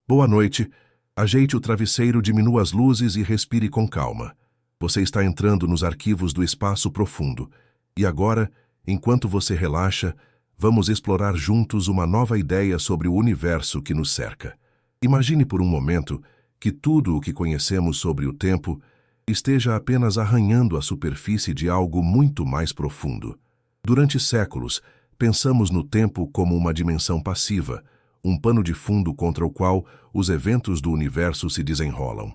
Boa noite. Ajeite o travesseiro, diminua as luzes e respire com calma. Você está entrando nos arquivos do espaço profundo. E agora, enquanto você relaxa, vamos explorar juntos uma nova ideia sobre o universo que nos cerca. Imagine por um momento que tudo o que conhecemos sobre o tempo esteja apenas arranhando a superfície de algo muito mais profundo. Durante séculos, pensamos no tempo como uma dimensão passiva, um pano de fundo contra o qual os eventos do universo se desenrolam.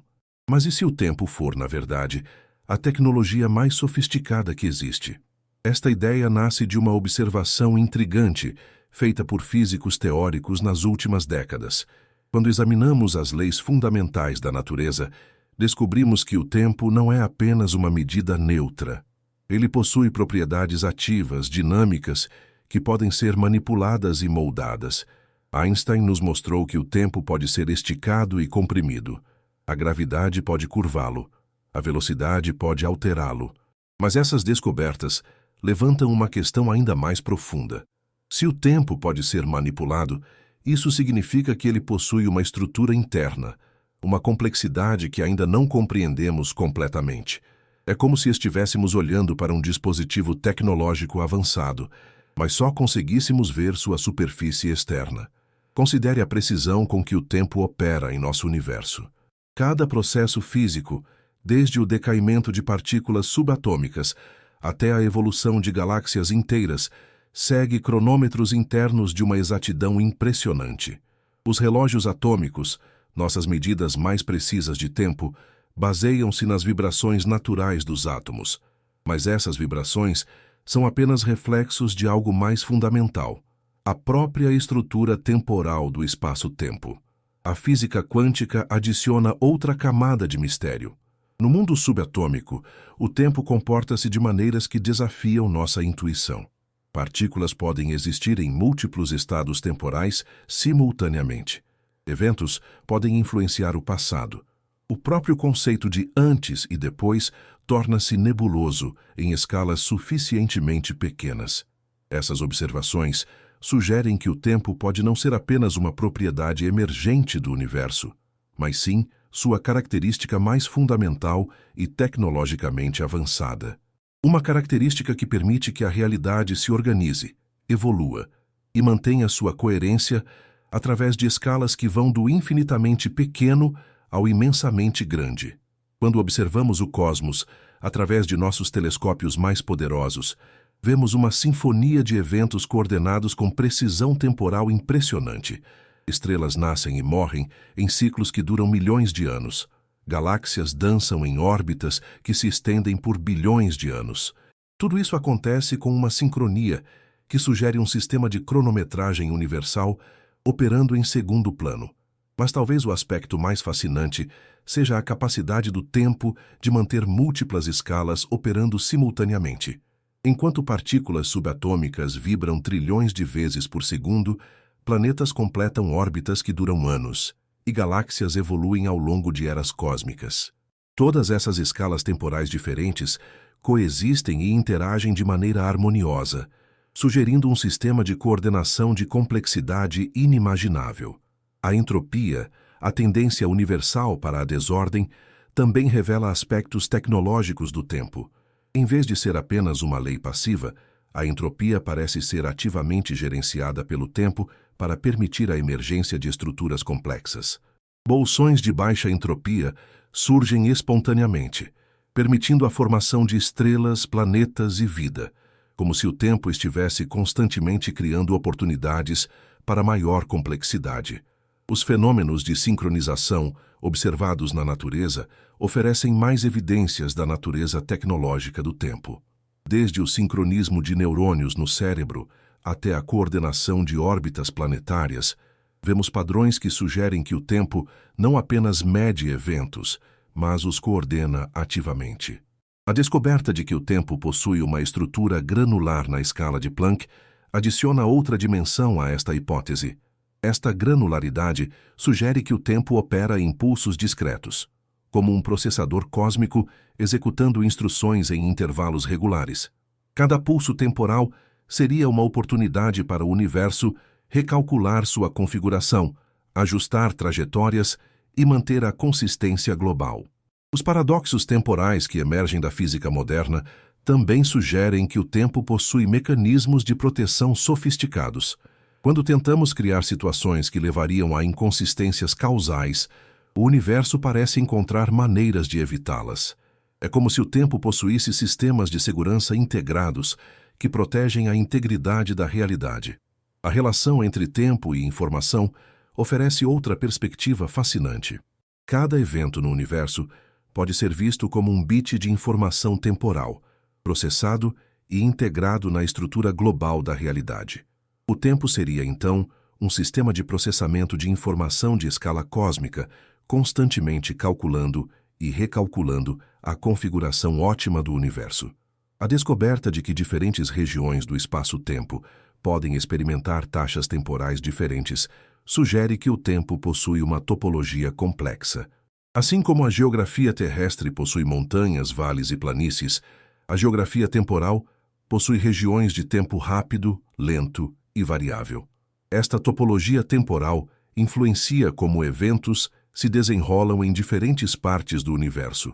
Mas e se o tempo for, na verdade, a tecnologia mais sofisticada que existe? Esta ideia nasce de uma observação intrigante feita por físicos teóricos nas últimas décadas. Quando examinamos as leis fundamentais da natureza, descobrimos que o tempo não é apenas uma medida neutra. Ele possui propriedades ativas, dinâmicas, que podem ser manipuladas e moldadas. Einstein nos mostrou que o tempo pode ser esticado e comprimido. A gravidade pode curvá-lo. A velocidade pode alterá-lo. Mas essas descobertas levantam uma questão ainda mais profunda. Se o tempo pode ser manipulado, isso significa que ele possui uma estrutura interna, uma complexidade que ainda não compreendemos completamente. É como se estivéssemos olhando para um dispositivo tecnológico avançado, mas só conseguíssemos ver sua superfície externa. Considere a precisão com que o tempo opera em nosso universo. Cada processo físico, desde o decaimento de partículas subatômicas até a evolução de galáxias inteiras, segue cronômetros internos de uma exatidão impressionante. Os relógios atômicos, nossas medidas mais precisas de tempo, baseiam-se nas vibrações naturais dos átomos. Mas essas vibrações são apenas reflexos de algo mais fundamental: a própria estrutura temporal do espaço-tempo. A física quântica adiciona outra camada de mistério. No mundo subatômico, o tempo comporta-se de maneiras que desafiam nossa intuição. Partículas podem existir em múltiplos estados temporais simultaneamente. Eventos podem influenciar o passado. O próprio conceito de antes e depois torna-se nebuloso em escalas suficientemente pequenas. Essas observações sugerem que o tempo pode não ser apenas uma propriedade emergente do universo, mas sim sua característica mais fundamental e tecnologicamente avançada. Uma característica que permite que a realidade se organize, evolua e mantenha sua coerência através de escalas que vão do infinitamente pequeno ao imensamente grande. Quando observamos o cosmos através de nossos telescópios mais poderosos, vemos uma sinfonia de eventos coordenados com precisão temporal impressionante. Estrelas nascem e morrem em ciclos que duram milhões de anos. Galáxias dançam em órbitas que se estendem por bilhões de anos. Tudo isso acontece com uma sincronia que sugere um sistema de cronometragem universal operando em segundo plano. Mas talvez o aspecto mais fascinante seja a capacidade do tempo de manter múltiplas escalas operando simultaneamente. Enquanto partículas subatômicas vibram trilhões de vezes por segundo, planetas completam órbitas que duram anos, e galáxias evoluem ao longo de eras cósmicas. Todas essas escalas temporais diferentes coexistem e interagem de maneira harmoniosa, sugerindo um sistema de coordenação de complexidade inimaginável. A entropia, a tendência universal para a desordem, também revela aspectos tecnológicos do tempo. Em vez de ser apenas uma lei passiva, a entropia parece ser ativamente gerenciada pelo tempo para permitir a emergência de estruturas complexas. Bolsões de baixa entropia surgem espontaneamente, permitindo a formação de estrelas, planetas e vida, como se o tempo estivesse constantemente criando oportunidades para maior complexidade. Os fenômenos de sincronização observados na natureza oferecem mais evidências da natureza tecnológica do tempo. Desde o sincronismo de neurônios no cérebro até a coordenação de órbitas planetárias, vemos padrões que sugerem que o tempo não apenas mede eventos, mas os coordena ativamente. A descoberta de que o tempo possui uma estrutura granular na escala de Planck adiciona outra dimensão a esta hipótese. Esta granularidade sugere que o tempo opera em pulsos discretos, como um processador cósmico executando instruções em intervalos regulares. Cada pulso temporal seria uma oportunidade para o universo recalcular sua configuração, ajustar trajetórias e manter a consistência global. Os paradoxos temporais que emergem da física moderna também sugerem que o tempo possui mecanismos de proteção sofisticados. Quando tentamos criar situações que levariam a inconsistências causais, o universo parece encontrar maneiras de evitá-las. É como se o tempo possuísse sistemas de segurança integrados que protegem a integridade da realidade. A relação entre tempo e informação oferece outra perspectiva fascinante. Cada evento no universo pode ser visto como um bit de informação temporal, processado e integrado na estrutura global da realidade. O tempo seria, então, um sistema de processamento de informação de escala cósmica, constantemente calculando e recalculando a configuração ótima do universo. A descoberta de que diferentes regiões do espaço-tempo podem experimentar taxas temporais diferentes sugere que o tempo possui uma topologia complexa. Assim como a geografia terrestre possui montanhas, vales e planícies, a geografia temporal possui regiões de tempo rápido, lento e variável. Esta topologia temporal influencia como eventos se desenrolam em diferentes partes do universo.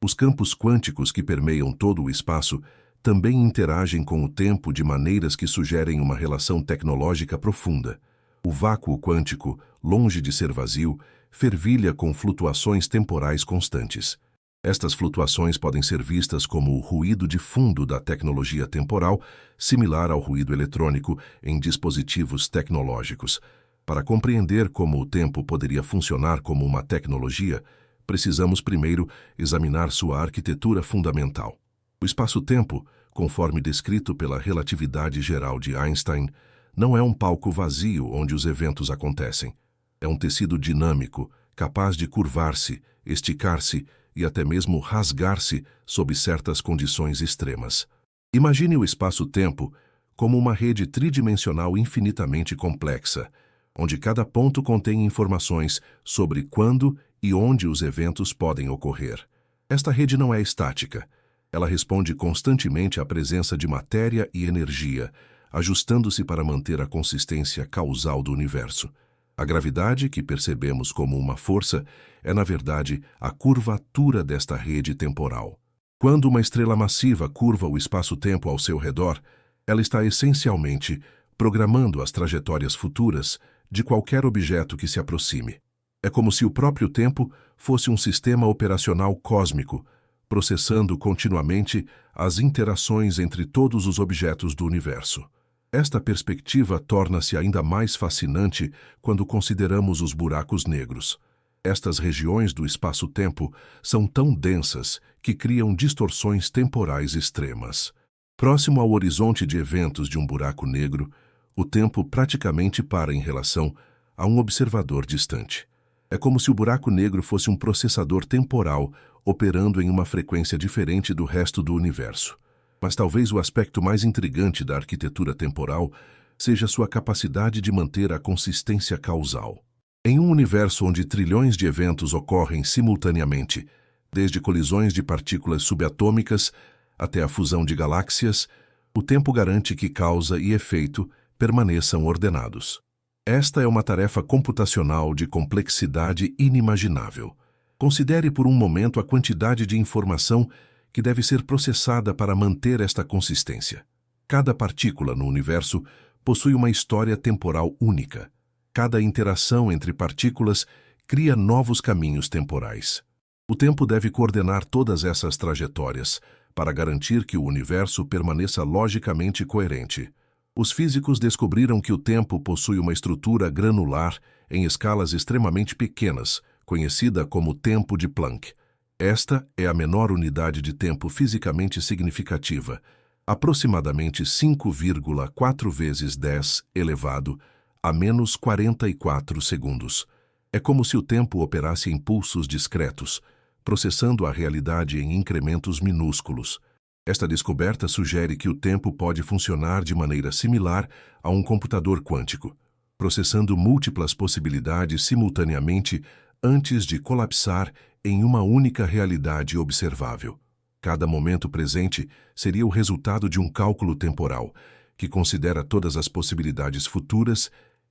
Os campos quânticos que permeiam todo o espaço também interagem com o tempo de maneiras que sugerem uma relação tecnológica profunda. O vácuo quântico, longe de ser vazio, fervilha com flutuações temporais constantes. Estas flutuações podem ser vistas como o ruído de fundo da tecnologia temporal, similar ao ruído eletrônico em dispositivos tecnológicos. Para compreender como o tempo poderia funcionar como uma tecnologia, precisamos primeiro examinar sua arquitetura fundamental. O espaço-tempo, conforme descrito pela relatividade geral de Einstein, não é um palco vazio onde os eventos acontecem. É um tecido dinâmico, capaz de curvar-se, esticar-se e até mesmo rasgar-se sob certas condições extremas. Imagine o espaço-tempo como uma rede tridimensional infinitamente complexa, onde cada ponto contém informações sobre quando e onde os eventos podem ocorrer. Esta rede não é estática. Ela responde constantemente à presença de matéria e energia, ajustando-se para manter a consistência causal do universo. A gravidade, que percebemos como uma força, é, na verdade, a curvatura desta rede temporal. Quando uma estrela massiva curva o espaço-tempo ao seu redor, ela está essencialmente programando as trajetórias futuras de qualquer objeto que se aproxime. É como se o próprio tempo fosse um sistema operacional cósmico, processando continuamente as interações entre todos os objetos do universo. Esta perspectiva torna-se ainda mais fascinante quando consideramos os buracos negros. Estas regiões do espaço-tempo são tão densas que criam distorções temporais extremas. Próximo ao horizonte de eventos de um buraco negro, o tempo praticamente para em relação a um observador distante. É como se o buraco negro fosse um processador temporal operando em uma frequência diferente do resto do universo. Mas talvez o aspecto mais intrigante da arquitetura temporal seja sua capacidade de manter a consistência causal. Em um universo onde trilhões de eventos ocorrem simultaneamente, desde colisões de partículas subatômicas até a fusão de galáxias, o tempo garante que causa e efeito permaneçam ordenados. Esta é uma tarefa computacional de complexidade inimaginável. Considere por um momento a quantidade de informação que deve ser processada para manter esta consistência. Cada partícula no universo possui uma história temporal única. Cada interação entre partículas cria novos caminhos temporais. O tempo deve coordenar todas essas trajetórias para garantir que o universo permaneça logicamente coerente. Os físicos descobriram que o tempo possui uma estrutura granular em escalas extremamente pequenas, conhecida como tempo de Planck. Esta é a menor unidade de tempo fisicamente significativa, aproximadamente 5,4 vezes 10 elevado a menos 44 segundos. É como se o tempo operasse em pulsos discretos, processando a realidade em incrementos minúsculos. Esta descoberta sugere que o tempo pode funcionar de maneira similar a um computador quântico, processando múltiplas possibilidades simultaneamente antes de colapsar em uma única realidade observável. Cada momento presente seria o resultado de um cálculo temporal, que considera todas as possibilidades futuras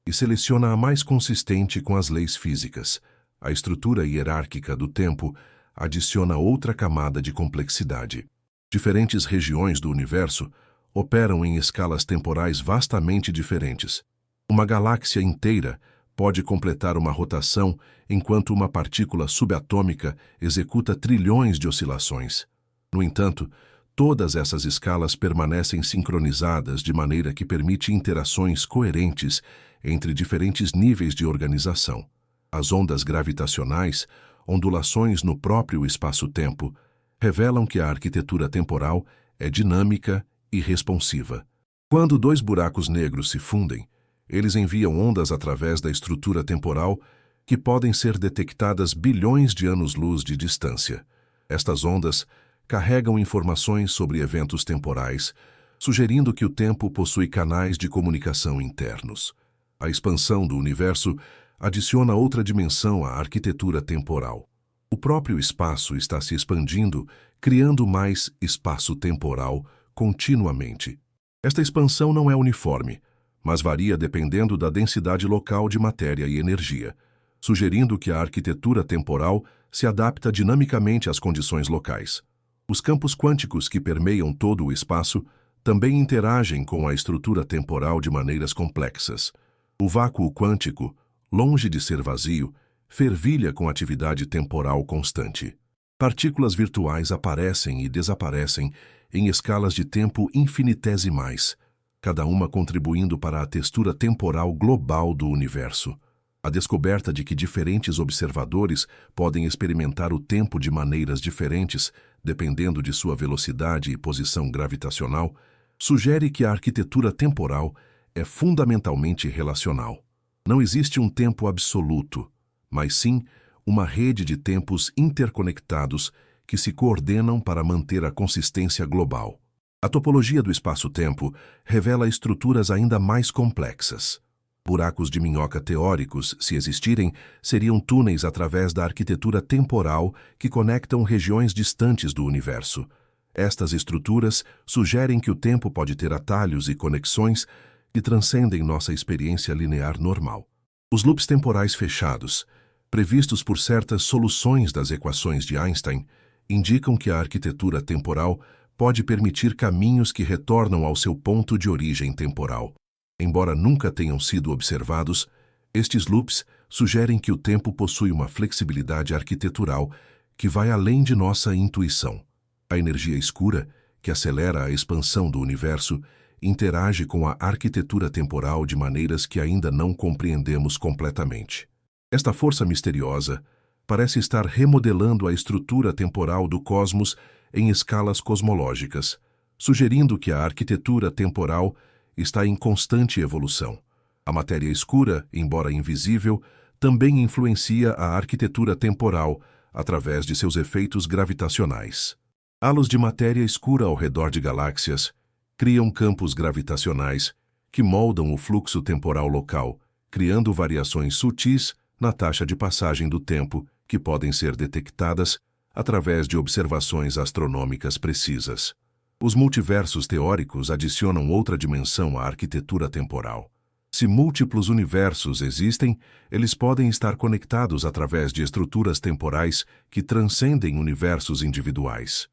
e seleciona a mais consistente com as leis físicas. A estrutura hierárquica do tempo adiciona outra camada de complexidade. Diferentes regiões do universo operam em escalas temporais vastamente diferentes. Uma galáxia inteira pode completar uma rotação enquanto uma partícula subatômica executa trilhões de oscilações. No entanto, todas essas escalas permanecem sincronizadas de maneira que permite interações coerentes entre diferentes níveis de organização. As ondas gravitacionais, ondulações no próprio espaço-tempo, revelam que a arquitetura temporal é dinâmica e responsiva. Quando dois buracos negros se fundem, eles enviam ondas através da estrutura temporal que podem ser detectadas bilhões de anos-luz de distância. Estas ondas carregam informações sobre eventos temporais, sugerindo que o tempo possui canais de comunicação internos. A expansão do universo adiciona outra dimensão à arquitetura temporal. O próprio espaço está se expandindo, criando mais espaço temporal continuamente. Esta expansão não é uniforme, mas varia dependendo da densidade local de matéria e energia, sugerindo que a arquitetura temporal se adapta dinamicamente às condições locais. Os campos quânticos que permeiam todo o espaço também interagem com a estrutura temporal de maneiras complexas. O vácuo quântico, longe de ser vazio, fervilha com atividade temporal constante. Partículas virtuais aparecem e desaparecem em escalas de tempo infinitesimais, cada uma contribuindo para a textura temporal global do universo. A descoberta de que diferentes observadores podem experimentar o tempo de maneiras diferentes, dependendo de sua velocidade e posição gravitacional, sugere que a arquitetura temporal é fundamentalmente relacional. Não existe um tempo absoluto, mas sim uma rede de tempos interconectados que se coordenam para manter a consistência global. A topologia do espaço-tempo revela estruturas ainda mais complexas. Buracos de minhoca teóricos, se existirem, seriam túneis através da arquitetura temporal que conectam regiões distantes do universo. Estas estruturas sugerem que o tempo pode ter atalhos e conexões que transcendem nossa experiência linear normal. Os loops temporais fechados, previstos por certas soluções das equações de Einstein, indicam que a arquitetura temporal pode permitir caminhos que retornam ao seu ponto de origem temporal. Embora nunca tenham sido observados, estes loops sugerem que o tempo possui uma flexibilidade arquitetural que vai além de nossa intuição. A energia escura, que acelera a expansão do universo, interage com a arquitetura temporal de maneiras que ainda não compreendemos completamente. Esta força misteriosa parece estar remodelando a estrutura temporal do cosmos em escalas cosmológicas, sugerindo que a arquitetura temporal está em constante evolução. A matéria escura, embora invisível, também influencia a arquitetura temporal através de seus efeitos gravitacionais. Halos de matéria escura ao redor de galáxias criam campos gravitacionais que moldam o fluxo temporal local, criando variações sutis na taxa de passagem do tempo que podem ser detectadas através de observações astronômicas precisas. Os multiversos teóricos adicionam outra dimensão à arquitetura temporal. Se múltiplos universos existem, eles podem estar conectados através de estruturas temporais que transcendem universos individuais.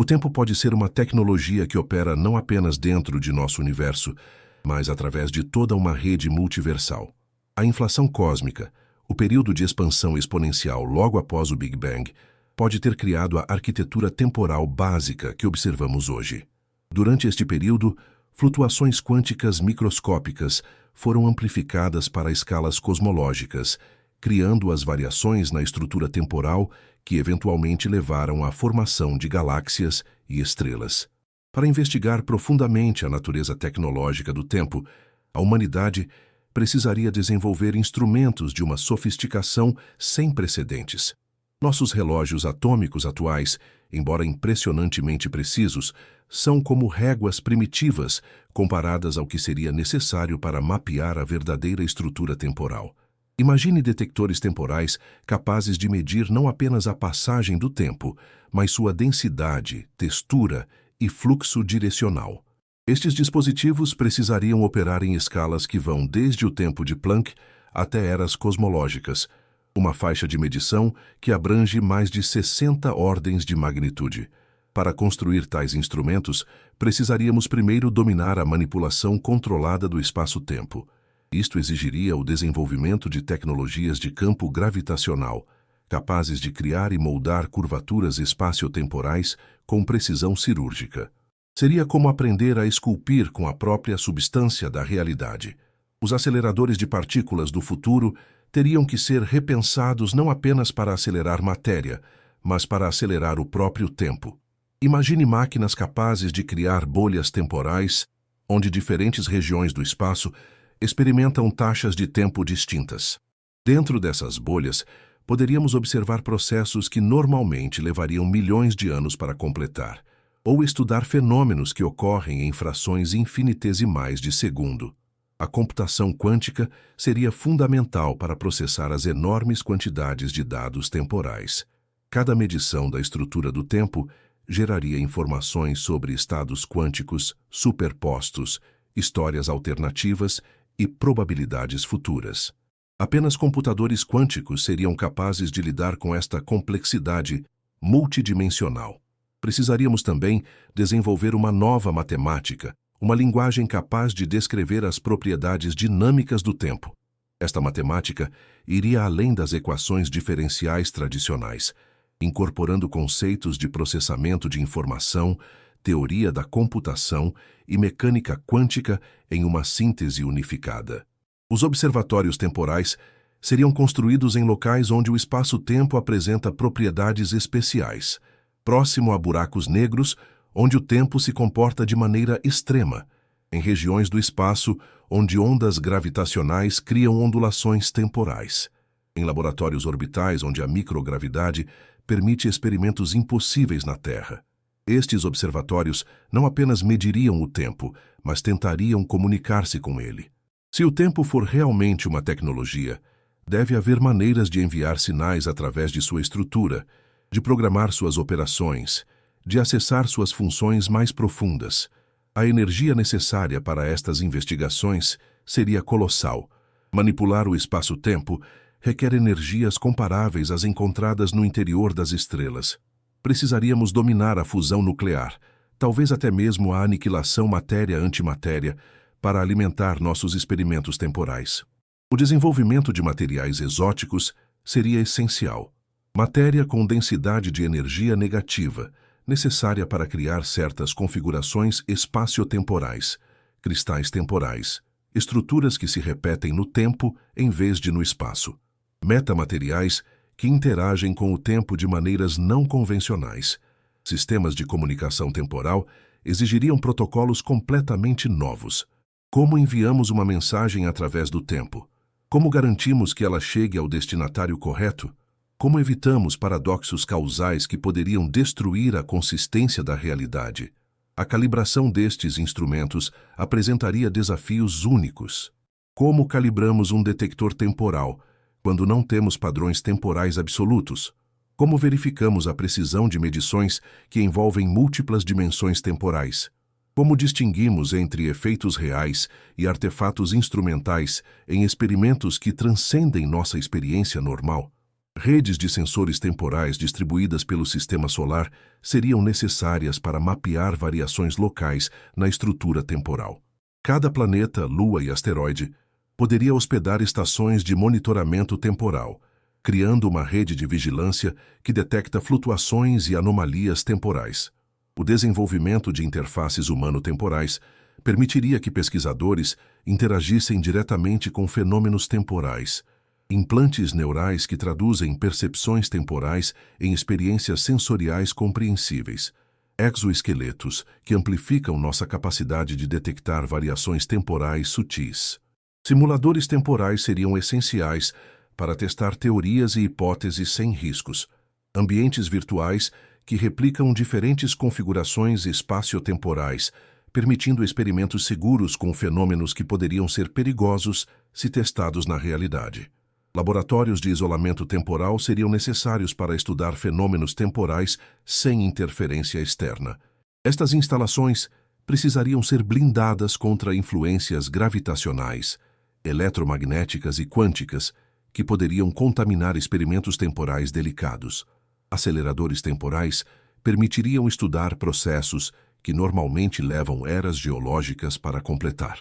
O tempo pode ser uma tecnologia que opera não apenas dentro de nosso universo, mas através de toda uma rede multiversal. A inflação cósmica, o período de expansão exponencial logo após o Big Bang, pode ter criado a arquitetura temporal básica que observamos hoje. Durante este período, flutuações quânticas microscópicas foram amplificadas para escalas cosmológicas, criando as variações na estrutura temporal que eventualmente levaram à formação de galáxias e estrelas. Para investigar profundamente a natureza tecnológica do tempo, a humanidade precisaria desenvolver instrumentos de uma sofisticação sem precedentes. Nossos relógios atômicos atuais, embora impressionantemente precisos, são como réguas primitivas comparadas ao que seria necessário para mapear a verdadeira estrutura temporal. Imagine detectores temporais capazes de medir não apenas a passagem do tempo, mas sua densidade, textura e fluxo direcional. Estes dispositivos precisariam operar em escalas que vão desde o tempo de Planck até eras cosmológicas, uma faixa de medição que abrange mais de 60 ordens de magnitude. Para construir tais instrumentos, precisaríamos primeiro dominar a manipulação controlada do espaço-tempo. Isto exigiria o desenvolvimento de tecnologias de campo gravitacional, capazes de criar e moldar curvaturas espaciotemporais com precisão cirúrgica. Seria como aprender a esculpir com a própria substância da realidade. Os aceleradores de partículas do futuro teriam que ser repensados não apenas para acelerar matéria, mas para acelerar o próprio tempo. Imagine máquinas capazes de criar bolhas temporais, onde diferentes regiões do espaço experimentam taxas de tempo distintas. Dentro dessas bolhas, poderíamos observar processos que normalmente levariam milhões de anos para completar, ou estudar fenômenos que ocorrem em frações infinitesimais de segundo. A computação quântica seria fundamental para processar as enormes quantidades de dados temporais. Cada medição da estrutura do tempo geraria informações sobre estados quânticos superpostos, histórias alternativas e probabilidades futuras. Apenas computadores quânticos seriam capazes de lidar com esta complexidade multidimensional. Precisaríamos também desenvolver uma nova matemática, uma linguagem capaz de descrever as propriedades dinâmicas do tempo. Esta matemática iria além das equações diferenciais tradicionais, incorporando conceitos de processamento de informação, teoria da computação e mecânica quântica em uma síntese unificada. Os observatórios temporais seriam construídos em locais onde o espaço-tempo apresenta propriedades especiais, próximo a buracos negros, onde o tempo se comporta de maneira extrema, em regiões do espaço onde ondas gravitacionais criam ondulações temporais, em laboratórios orbitais onde a microgravidade permite experimentos impossíveis na Terra. Estes observatórios não apenas mediriam o tempo, mas tentariam comunicar-se com ele. Se o tempo for realmente uma tecnologia, deve haver maneiras de enviar sinais através de sua estrutura, de programar suas operações, de acessar suas funções mais profundas. A energia necessária para estas investigações seria colossal. Manipular o espaço-tempo requer energias comparáveis às encontradas no interior das estrelas. Precisaríamos dominar a fusão nuclear, talvez até mesmo a aniquilação matéria-antimatéria, para alimentar nossos experimentos temporais. O desenvolvimento de materiais exóticos seria essencial. Matéria com densidade de energia negativa, necessária para criar certas configurações espaciotemporais, cristais temporais, estruturas que se repetem no tempo em vez de no espaço. Metamateriais que interagem com o tempo de maneiras não convencionais. Sistemas de comunicação temporal exigiriam protocolos completamente novos. Como enviamos uma mensagem através do tempo? Como garantimos que ela chegue ao destinatário correto? Como evitamos paradoxos causais que poderiam destruir a consistência da realidade? A calibração destes instrumentos apresentaria desafios únicos. Como calibramos um detector temporal quando não temos padrões temporais absolutos? Como verificamos a precisão de medições que envolvem múltiplas dimensões temporais? Como distinguimos entre efeitos reais e artefatos instrumentais em experimentos que transcendem nossa experiência normal? Redes de sensores temporais distribuídas pelo sistema solar seriam necessárias para mapear variações locais na estrutura temporal. Cada planeta, lua e asteroide poderia hospedar estações de monitoramento temporal, criando uma rede de vigilância que detecta flutuações e anomalias temporais. O desenvolvimento de interfaces humano-temporais permitiria que pesquisadores interagissem diretamente com fenômenos temporais, implantes neurais que traduzem percepções temporais em experiências sensoriais compreensíveis, exoesqueletos que amplificam nossa capacidade de detectar variações temporais sutis. Simuladores temporais seriam essenciais para testar teorias e hipóteses sem riscos, ambientes virtuais que replicam diferentes configurações espaciotemporais, permitindo experimentos seguros com fenômenos que poderiam ser perigosos se testados na realidade. Laboratórios de isolamento temporal seriam necessários para estudar fenômenos temporais sem interferência externa. Estas instalações precisariam ser blindadas contra influências gravitacionais, eletromagnéticas e quânticas que poderiam contaminar experimentos temporais delicados. Aceleradores temporais permitiriam estudar processos que normalmente levam eras geológicas para completar.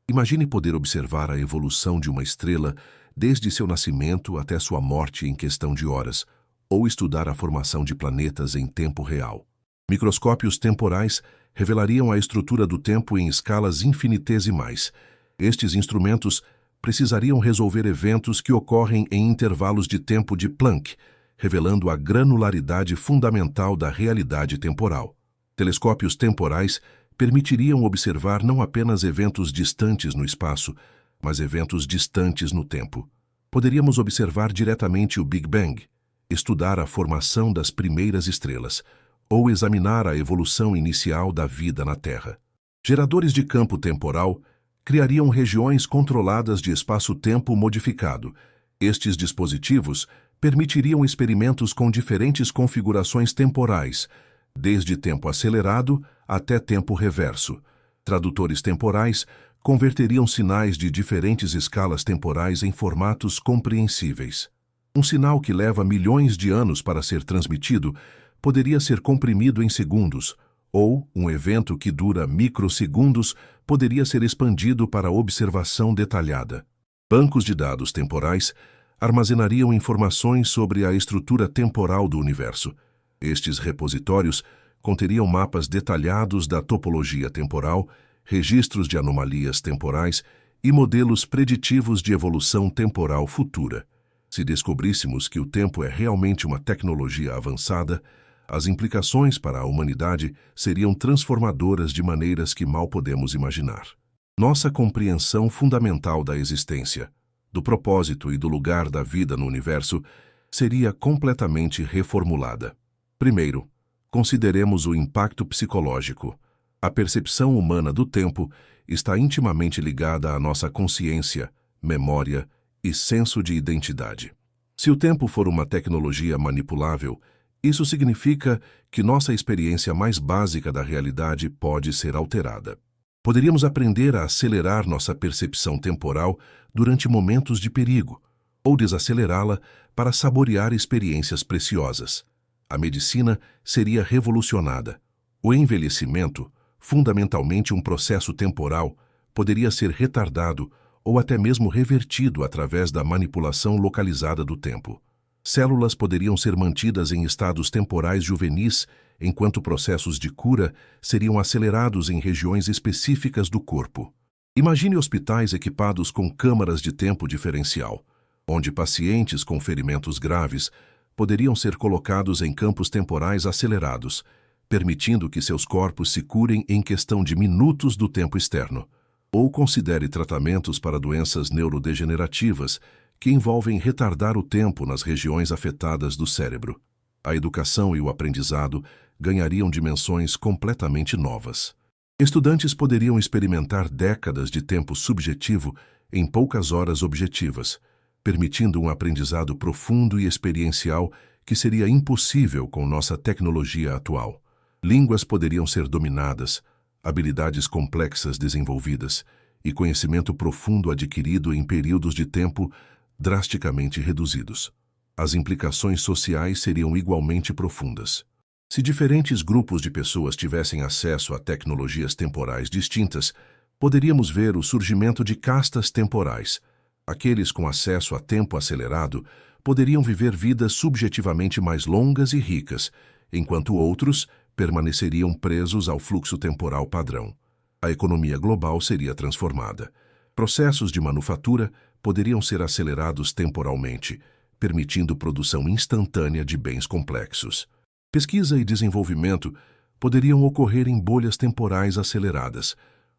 Imagine poder observar a evolução de uma estrela desde seu nascimento até sua morte em questão de horas, ou estudar a formação de planetas em tempo real. Microscópios temporais revelariam a estrutura do tempo em escalas infinitesimais. Estes instrumentos precisariam resolver eventos que ocorrem em intervalos de tempo de Planck, revelando a granularidade fundamental da realidade temporal. Telescópios temporais permitiriam observar não apenas eventos distantes no espaço, mas eventos distantes no tempo. Poderíamos observar diretamente o Big Bang, estudar a formação das primeiras estrelas, ou examinar a evolução inicial da vida na Terra. Geradores de campo temporal criariam regiões controladas de espaço-tempo modificado. Estes dispositivos permitiriam experimentos com diferentes configurações temporais, desde tempo acelerado até tempo reverso. Tradutores temporais converteriam sinais de diferentes escalas temporais em formatos compreensíveis. Um sinal que leva milhões de anos para ser transmitido poderia ser comprimido em segundos, ou um evento que dura microsegundos poderia ser expandido para observação detalhada. Bancos de dados temporais armazenariam informações sobre a estrutura temporal do universo. Estes repositórios conteriam mapas detalhados da topologia temporal, registros de anomalias temporais e modelos preditivos de evolução temporal futura. Se descobríssemos que o tempo é realmente uma tecnologia avançada, as implicações para a humanidade seriam transformadoras de maneiras que mal podemos imaginar. Nossa compreensão fundamental da existência, do propósito e do lugar da vida no universo seria completamente reformulada. Primeiro, consideremos o impacto psicológico. A percepção humana do tempo está intimamente ligada à nossa consciência, memória e senso de identidade. Se o tempo for uma tecnologia manipulável, isso significa que nossa experiência mais básica da realidade pode ser alterada. Poderíamos aprender a acelerar nossa percepção temporal durante momentos de perigo, ou desacelerá-la para saborear experiências preciosas. A medicina seria revolucionada. O envelhecimento, fundamentalmente um processo temporal, poderia ser retardado ou até mesmo revertido através da manipulação localizada do tempo. Células poderiam ser mantidas em estados temporais juvenis, enquanto processos de cura seriam acelerados em regiões específicas do corpo. Imagine hospitais equipados com câmaras de tempo diferencial, onde pacientes com ferimentos graves poderiam ser colocados em campos temporais acelerados, permitindo que seus corpos se curem em questão de minutos do tempo externo. Ou considere tratamentos para doenças neurodegenerativas que envolvem retardar o tempo nas regiões afetadas do cérebro. A educação e o aprendizado ganhariam dimensões completamente novas. Estudantes poderiam experimentar décadas de tempo subjetivo em poucas horas objetivas, permitindo um aprendizado profundo e experiencial que seria impossível com nossa tecnologia atual. Línguas poderiam ser dominadas, habilidades complexas desenvolvidas e conhecimento profundo adquirido em períodos de tempo drasticamente reduzidos. As implicações sociais seriam igualmente profundas. Se diferentes grupos de pessoas tivessem acesso a tecnologias temporais distintas, poderíamos ver o surgimento de castas temporais. Aqueles com acesso a tempo acelerado poderiam viver vidas subjetivamente mais longas e ricas, enquanto outros permaneceriam presos ao fluxo temporal padrão. A economia global seria transformada. Processos de manufatura poderiam ser acelerados temporalmente, permitindo produção instantânea de bens complexos. Pesquisa e desenvolvimento poderiam ocorrer em bolhas temporais aceleradas,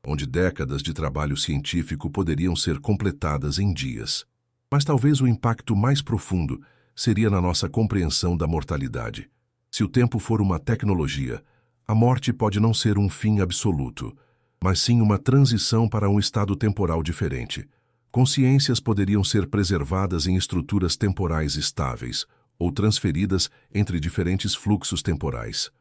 onde décadas de trabalho científico poderiam ser completadas em dias. Mas talvez o impacto mais profundo seria na nossa compreensão da mortalidade. Se o tempo for uma tecnologia, a morte pode não ser um fim absoluto, mas sim uma transição para um estado temporal diferente. Consciências poderiam ser preservadas em estruturas temporais estáveis ou transferidas entre diferentes fluxos temporais.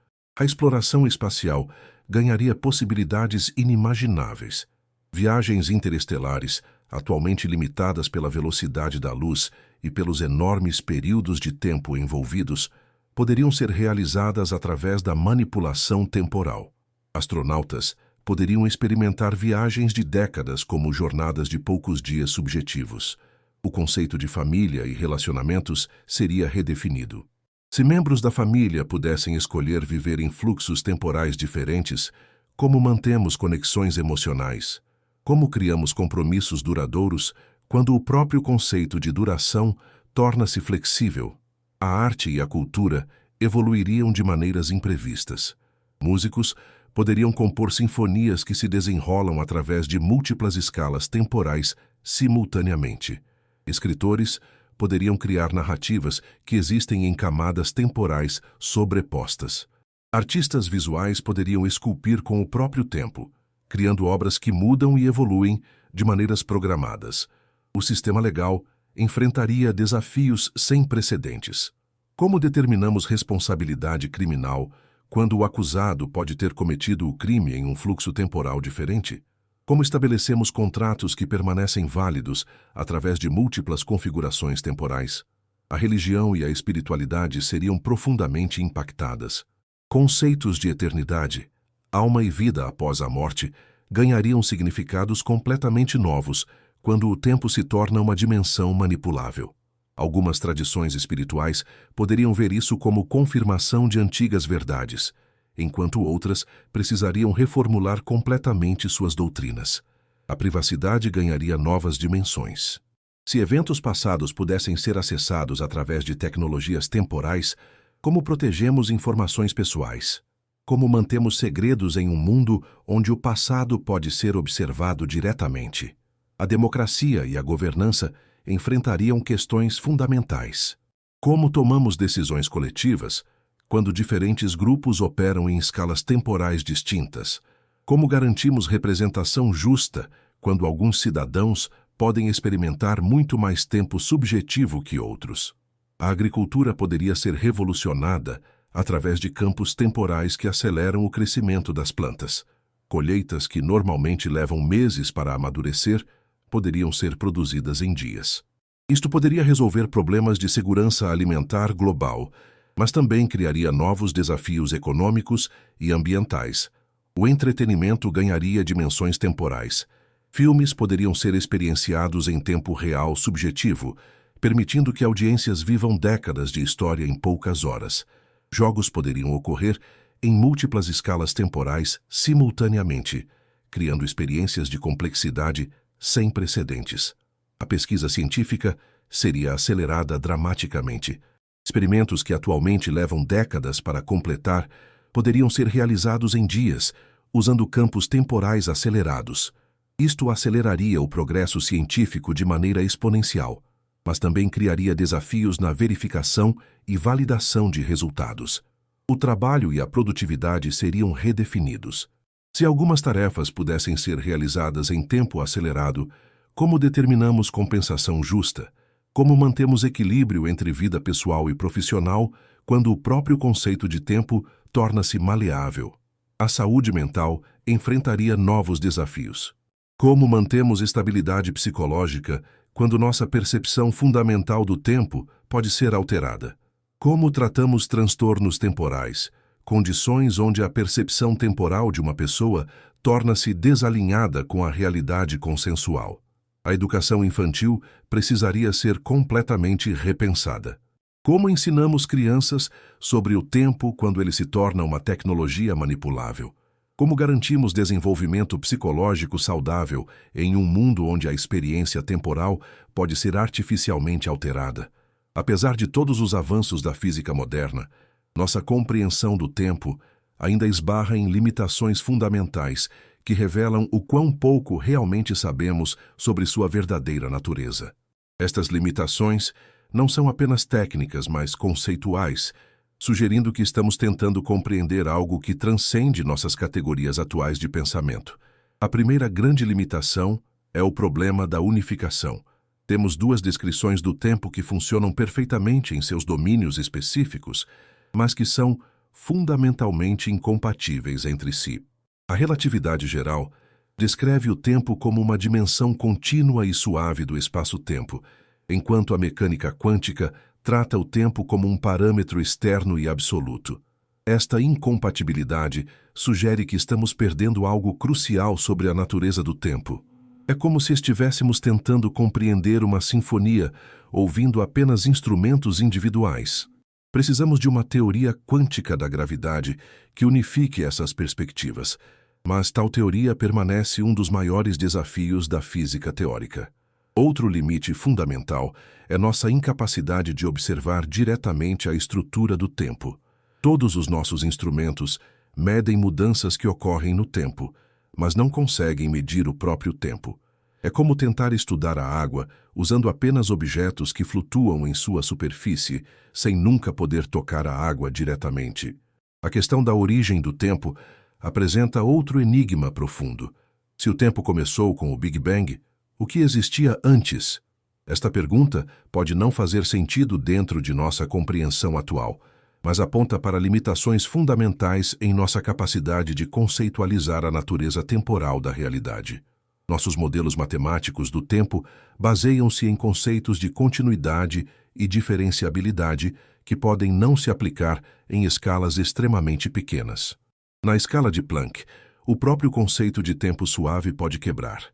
A exploração espacial ganharia possibilidades inimagináveis. Viagens interestelares, atualmente limitadas pela velocidade da luz e pelos enormes períodos de tempo envolvidos, poderiam ser realizadas através da manipulação temporal. Astronautas poderiam experimentar viagens de décadas como jornadas de poucos dias subjetivos. O conceito de família e relacionamentos seria redefinido. Se membros da família pudessem escolher viver em fluxos temporais diferentes, como mantemos conexões emocionais? Como criamos compromissos duradouros quando o próprio conceito de duração torna-se flexível? A arte e a cultura evoluiriam de maneiras imprevistas. Músicos poderiam compor sinfonias que se desenrolam através de múltiplas escalas temporais simultaneamente. Escritores poderiam criar narrativas que existem em camadas temporais sobrepostas. Artistas visuais poderiam esculpir com o próprio tempo, criando obras que mudam e evoluem de maneiras programadas. O sistema legal enfrentaria desafios sem precedentes. Como determinamos responsabilidade criminal quando o acusado pode ter cometido o crime em um fluxo temporal diferente? Como estabelecemos contratos que permanecem válidos através de múltiplas configurações temporais? A religião e a espiritualidade seriam profundamente impactadas. Conceitos de eternidade, alma e vida após a morte ganhariam significados completamente novos quando o tempo se torna uma dimensão manipulável. Algumas tradições espirituais poderiam ver isso como confirmação de antigas verdades, enquanto outras precisariam reformular completamente suas doutrinas. A privacidade ganharia novas dimensões. Se eventos passados pudessem ser acessados através de tecnologias temporais, como protegemos informações pessoais? Como mantemos segredos em um mundo onde o passado pode ser observado diretamente? A democracia e a governança enfrentariam questões fundamentais. Como tomamos decisões coletivas quando diferentes grupos operam em escalas temporais distintas? Como garantimos representação justa quando alguns cidadãos podem experimentar muito mais tempo subjetivo que outros? A agricultura poderia ser revolucionada através de campos temporais que aceleram o crescimento das plantas. Colheitas que normalmente levam meses para amadurecer poderiam ser produzidas em dias. Isto poderia resolver problemas de segurança alimentar global, mas também criaria novos desafios econômicos e ambientais. O entretenimento ganharia dimensões temporais. Filmes poderiam ser experienciados em tempo real subjetivo, permitindo que audiências vivam décadas de história em poucas horas. Jogos poderiam ocorrer em múltiplas escalas temporais simultaneamente, criando experiências de complexidade sem precedentes. A pesquisa científica seria acelerada dramaticamente. Experimentos que atualmente levam décadas para completar poderiam ser realizados em dias, usando campos temporais acelerados. Isto aceleraria o progresso científico de maneira exponencial, mas também criaria desafios na verificação e validação de resultados. O trabalho e a produtividade seriam redefinidos. Se algumas tarefas pudessem ser realizadas em tempo acelerado, como determinamos compensação justa? Como mantemos equilíbrio entre vida pessoal e profissional quando o próprio conceito de tempo torna-se maleável? A saúde mental enfrentaria novos desafios. Como mantemos estabilidade psicológica quando nossa percepção fundamental do tempo pode ser alterada? Como tratamos transtornos temporais, condições onde a percepção temporal de uma pessoa torna-se desalinhada com a realidade consensual? A educação infantil precisaria ser completamente repensada. Como ensinamos crianças sobre o tempo quando ele se torna uma tecnologia manipulável? Como garantimos desenvolvimento psicológico saudável em um mundo onde a experiência temporal pode ser artificialmente alterada? Apesar de todos os avanços da física moderna, nossa compreensão do tempo ainda esbarra em limitações fundamentais que revelam o quão pouco realmente sabemos sobre sua verdadeira natureza. Estas limitações não são apenas técnicas, mas conceituais, sugerindo que estamos tentando compreender algo que transcende nossas categorias atuais de pensamento. A primeira grande limitação é o problema da unificação. Temos duas descrições do tempo que funcionam perfeitamente em seus domínios específicos, mas que são fundamentalmente incompatíveis entre si. A relatividade geral descreve o tempo como uma dimensão contínua e suave do espaço-tempo, enquanto a mecânica quântica trata o tempo como um parâmetro externo e absoluto. Esta incompatibilidade sugere que estamos perdendo algo crucial sobre a natureza do tempo. É como se estivéssemos tentando compreender uma sinfonia, ouvindo apenas instrumentos individuais. Precisamos de uma teoria quântica da gravidade que unifique essas perspectivas, mas tal teoria permanece um dos maiores desafios da física teórica. Outro limite fundamental é nossa incapacidade de observar diretamente a estrutura do tempo. Todos os nossos instrumentos medem mudanças que ocorrem no tempo, mas não conseguem medir o próprio tempo. É como tentar estudar a água usando apenas objetos que flutuam em sua superfície, sem nunca poder tocar a água diretamente. A questão da origem do tempo apresenta outro enigma profundo. Se o tempo começou com o Big Bang, o que existia antes? Esta pergunta pode não fazer sentido dentro de nossa compreensão atual, mas aponta para limitações fundamentais em nossa capacidade de conceitualizar a natureza temporal da realidade. Nossos modelos matemáticos do tempo baseiam-se em conceitos de continuidade e diferenciabilidade que podem não se aplicar em escalas extremamente pequenas. Na escala de Planck, o próprio conceito de tempo suave pode quebrar,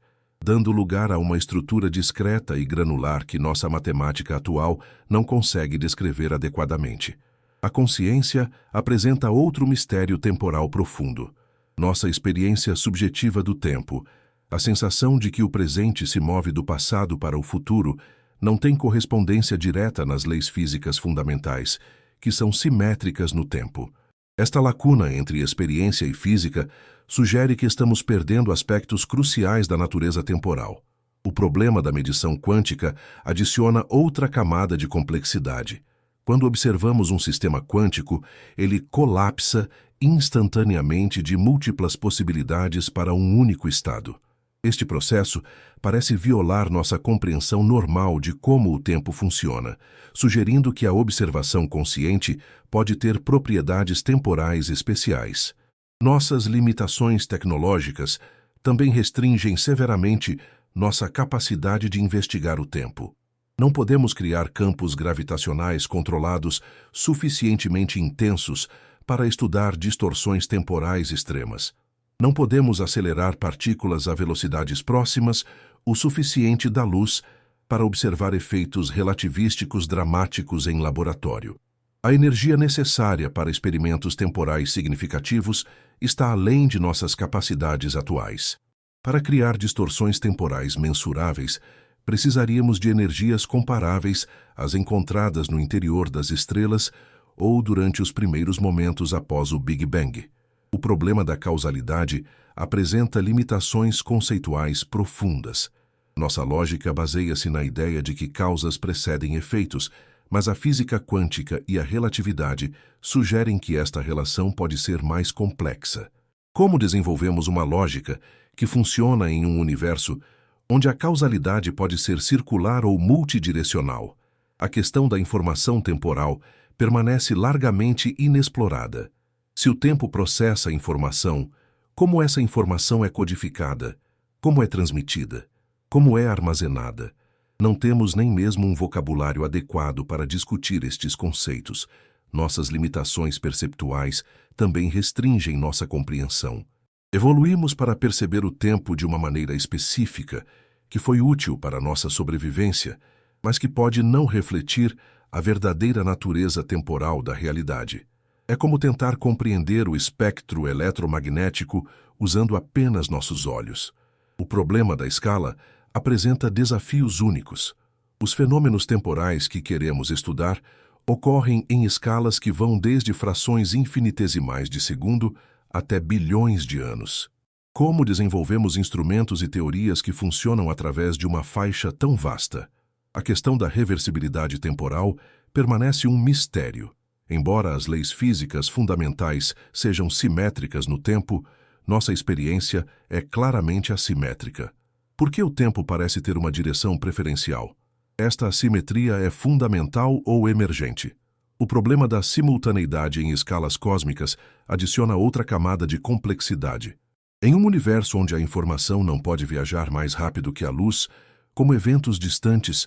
dando lugar a uma estrutura discreta e granular que nossa matemática atual não consegue descrever adequadamente. A consciência apresenta outro mistério temporal profundo. Nossa experiência subjetiva do tempo, a sensação de que o presente se move do passado para o futuro, não tem correspondência direta nas leis físicas fundamentais, que são simétricas no tempo. Esta lacuna entre experiência e física sugere que estamos perdendo aspectos cruciais da natureza temporal. O problema da medição quântica adiciona outra camada de complexidade. Quando observamos um sistema quântico, ele colapsa instantaneamente de múltiplas possibilidades para um único estado. Este processo parece violar nossa compreensão normal de como o tempo funciona, sugerindo que a observação consciente pode ter propriedades temporais especiais. Nossas limitações tecnológicas também restringem severamente nossa capacidade de investigar o tempo. Não podemos criar campos gravitacionais controlados suficientemente intensos para estudar distorções temporais extremas. Não podemos acelerar partículas a velocidades próximas o suficiente da luz para observar efeitos relativísticos dramáticos em laboratório. A energia necessária para experimentos temporais significativos está além de nossas capacidades atuais. Para criar distorções temporais mensuráveis, precisaríamos de energias comparáveis às encontradas no interior das estrelas ou durante os primeiros momentos após o Big Bang. O problema da causalidade apresenta limitações conceituais profundas. Nossa lógica baseia-se na ideia de que causas precedem efeitos, mas a física quântica e a relatividade sugerem que esta relação pode ser mais complexa. Como desenvolvemos uma lógica que funciona em um universo onde a causalidade pode ser circular ou multidirecional? A questão da informação temporal permanece largamente inexplorada. Se o tempo processa a informação, como essa informação é codificada? Como é transmitida? Como é armazenada? Não temos nem mesmo um vocabulário adequado para discutir estes conceitos. Nossas limitações perceptuais também restringem nossa compreensão. Evoluímos para perceber o tempo de uma maneira específica, que foi útil para nossa sobrevivência, mas que pode não refletir a verdadeira natureza temporal da realidade. É como tentar compreender o espectro eletromagnético usando apenas nossos olhos. O problema da escala apresenta desafios únicos. Os fenômenos temporais que queremos estudar ocorrem em escalas que vão desde frações infinitesimais de segundo até bilhões de anos. Como desenvolvemos instrumentos e teorias que funcionam através de uma faixa tão vasta? A questão da reversibilidade temporal permanece um mistério. Embora as leis físicas fundamentais sejam simétricas no tempo, nossa experiência é claramente assimétrica. Por que o tempo parece ter uma direção preferencial? Esta assimetria é fundamental ou emergente? O problema da simultaneidade em escalas cósmicas adiciona outra camada de complexidade. Em um universo onde a informação não pode viajar mais rápido que a luz, como eventos distantes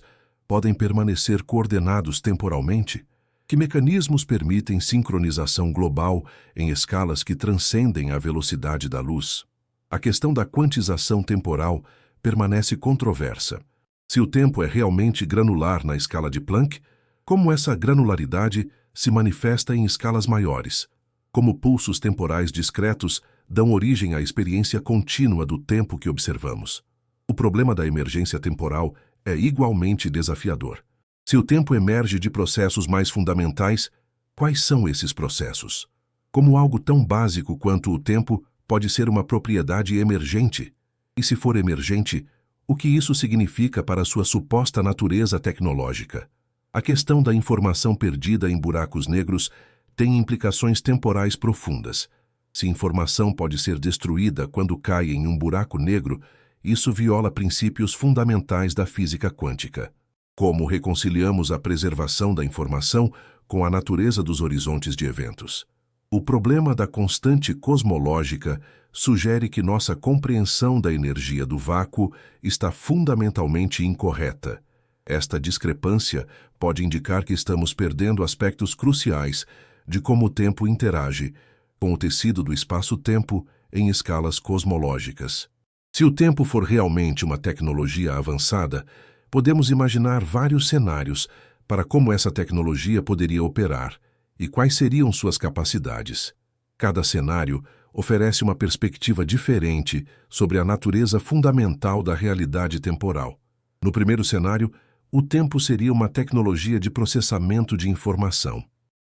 podem permanecer coordenados temporalmente? Que mecanismos permitem sincronização global em escalas que transcendem a velocidade da luz? A questão da quantização temporal permanece controversa. Se o tempo é realmente granular na escala de Planck, como essa granularidade se manifesta em escalas maiores? Como pulsos temporais discretos dão origem à experiência contínua do tempo que observamos? O problema da emergência temporal é igualmente desafiador. Se o tempo emerge de processos mais fundamentais, quais são esses processos? Como algo tão básico quanto o tempo pode ser uma propriedade emergente? E se for emergente, o que isso significa para sua suposta natureza tecnológica? A questão da informação perdida em buracos negros tem implicações temporais profundas. Se informação pode ser destruída quando cai em um buraco negro, isso viola princípios fundamentais da física quântica. Como reconciliamos a preservação da informação com a natureza dos horizontes de eventos? O problema da constante cosmológica sugere que nossa compreensão da energia do vácuo está fundamentalmente incorreta. Esta discrepância pode indicar que estamos perdendo aspectos cruciais de como o tempo interage com o tecido do espaço-tempo em escalas cosmológicas. Se o tempo for realmente uma tecnologia avançada, podemos imaginar vários cenários para como essa tecnologia poderia operar e quais seriam suas capacidades. Cada cenário oferece uma perspectiva diferente sobre a natureza fundamental da realidade temporal. No primeiro cenário, o tempo seria uma tecnologia de processamento de informação.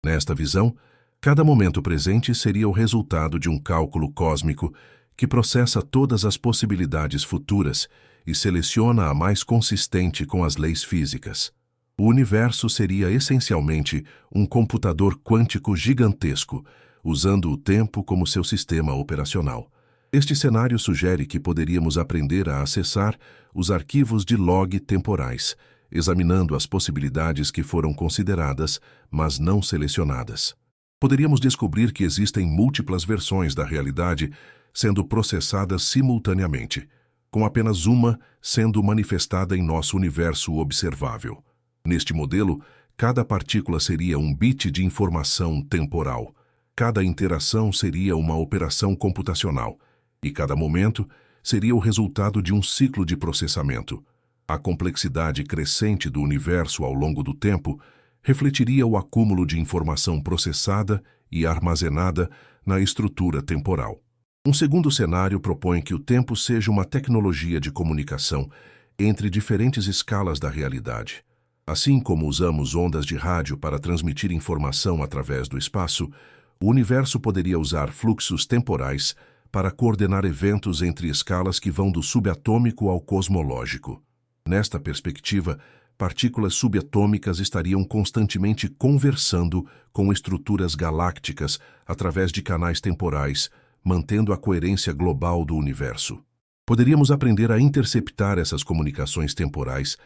Nesta visão, cada momento presente seria o resultado de um cálculo cósmico que processa todas as possibilidades futuras e seleciona a mais consistente com as leis físicas. O universo seria essencialmente um computador quântico gigantesco, usando o tempo como seu sistema operacional. Este cenário sugere que poderíamos aprender a acessar os arquivos de log temporais, examinando as possibilidades que foram consideradas, mas não selecionadas. Poderíamos descobrir que existem múltiplas versões da realidade sendo processadas simultaneamente, com apenas uma sendo manifestada em nosso universo observável. Neste modelo, cada partícula seria um bit de informação temporal, cada interação seria uma operação computacional, e cada momento seria o resultado de um ciclo de processamento. A complexidade crescente do universo ao longo do tempo refletiria o acúmulo de informação processada e armazenada na estrutura temporal. Um segundo cenário propõe que o tempo seja uma tecnologia de comunicação entre diferentes escalas da realidade. Assim como usamos ondas de rádio para transmitir informação através do espaço, o universo poderia usar fluxos temporais para coordenar eventos entre escalas que vão do subatômico ao cosmológico. Nesta perspectiva, partículas subatômicas estariam constantemente conversando com estruturas galácticas através de canais temporais, mantendo a coerência global do universo. Poderíamos aprender a interceptar essas comunicações temporais,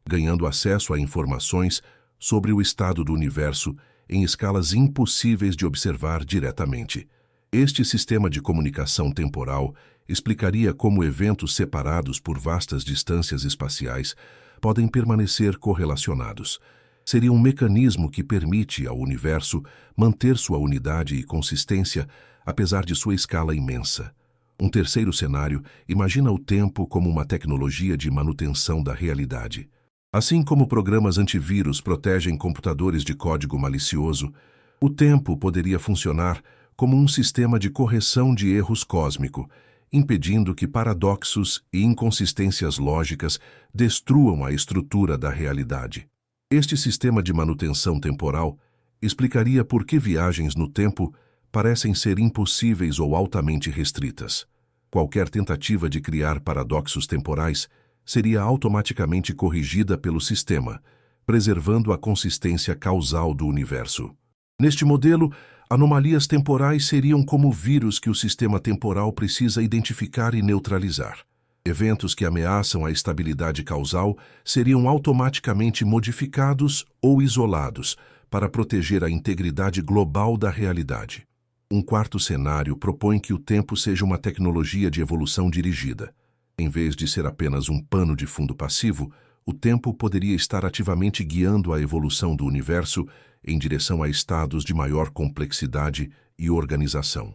ganhando acesso a informações sobre o estado do universo em escalas impossíveis de observar diretamente. Este sistema de comunicação temporal explicaria como eventos separados por vastas distâncias espaciais podem permanecer correlacionados. Seria um mecanismo que permite ao universo manter sua unidade e consistência apesar de sua escala imensa. Um terceiro cenário imagina o tempo como uma tecnologia de manutenção da realidade. Assim como programas antivírus protegem computadores de código malicioso, o tempo poderia funcionar como um sistema de correção de erros cósmico, impedindo que paradoxos e inconsistências lógicas destruam a estrutura da realidade. Este sistema de manutenção temporal explicaria por que viagens no tempo parecem ser impossíveis ou altamente restritas. Qualquer tentativa de criar paradoxos temporais seria automaticamente corrigida pelo sistema, preservando a consistência causal do universo. Neste modelo, anomalias temporais seriam como vírus que o sistema temporal precisa identificar e neutralizar. Eventos que ameaçam a estabilidade causal seriam automaticamente modificados ou isolados, para proteger a integridade global da realidade. Um quarto cenário propõe que o tempo seja uma tecnologia de evolução dirigida. Em vez de ser apenas um pano de fundo passivo, o tempo poderia estar ativamente guiando a evolução do universo em direção a estados de maior complexidade e organização.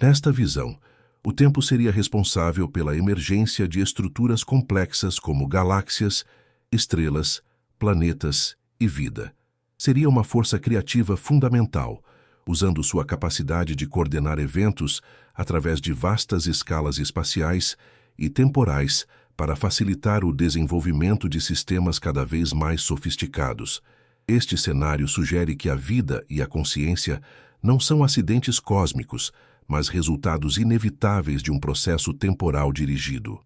Nesta visão, o tempo seria responsável pela emergência de estruturas complexas como galáxias, estrelas, planetas e vida. Seria uma força criativa fundamental, usando sua capacidade de coordenar eventos através de vastas escalas espaciais e temporais para facilitar o desenvolvimento de sistemas cada vez mais sofisticados. Este cenário sugere que a vida e a consciência não são acidentes cósmicos, mas resultados inevitáveis de um processo temporal dirigido.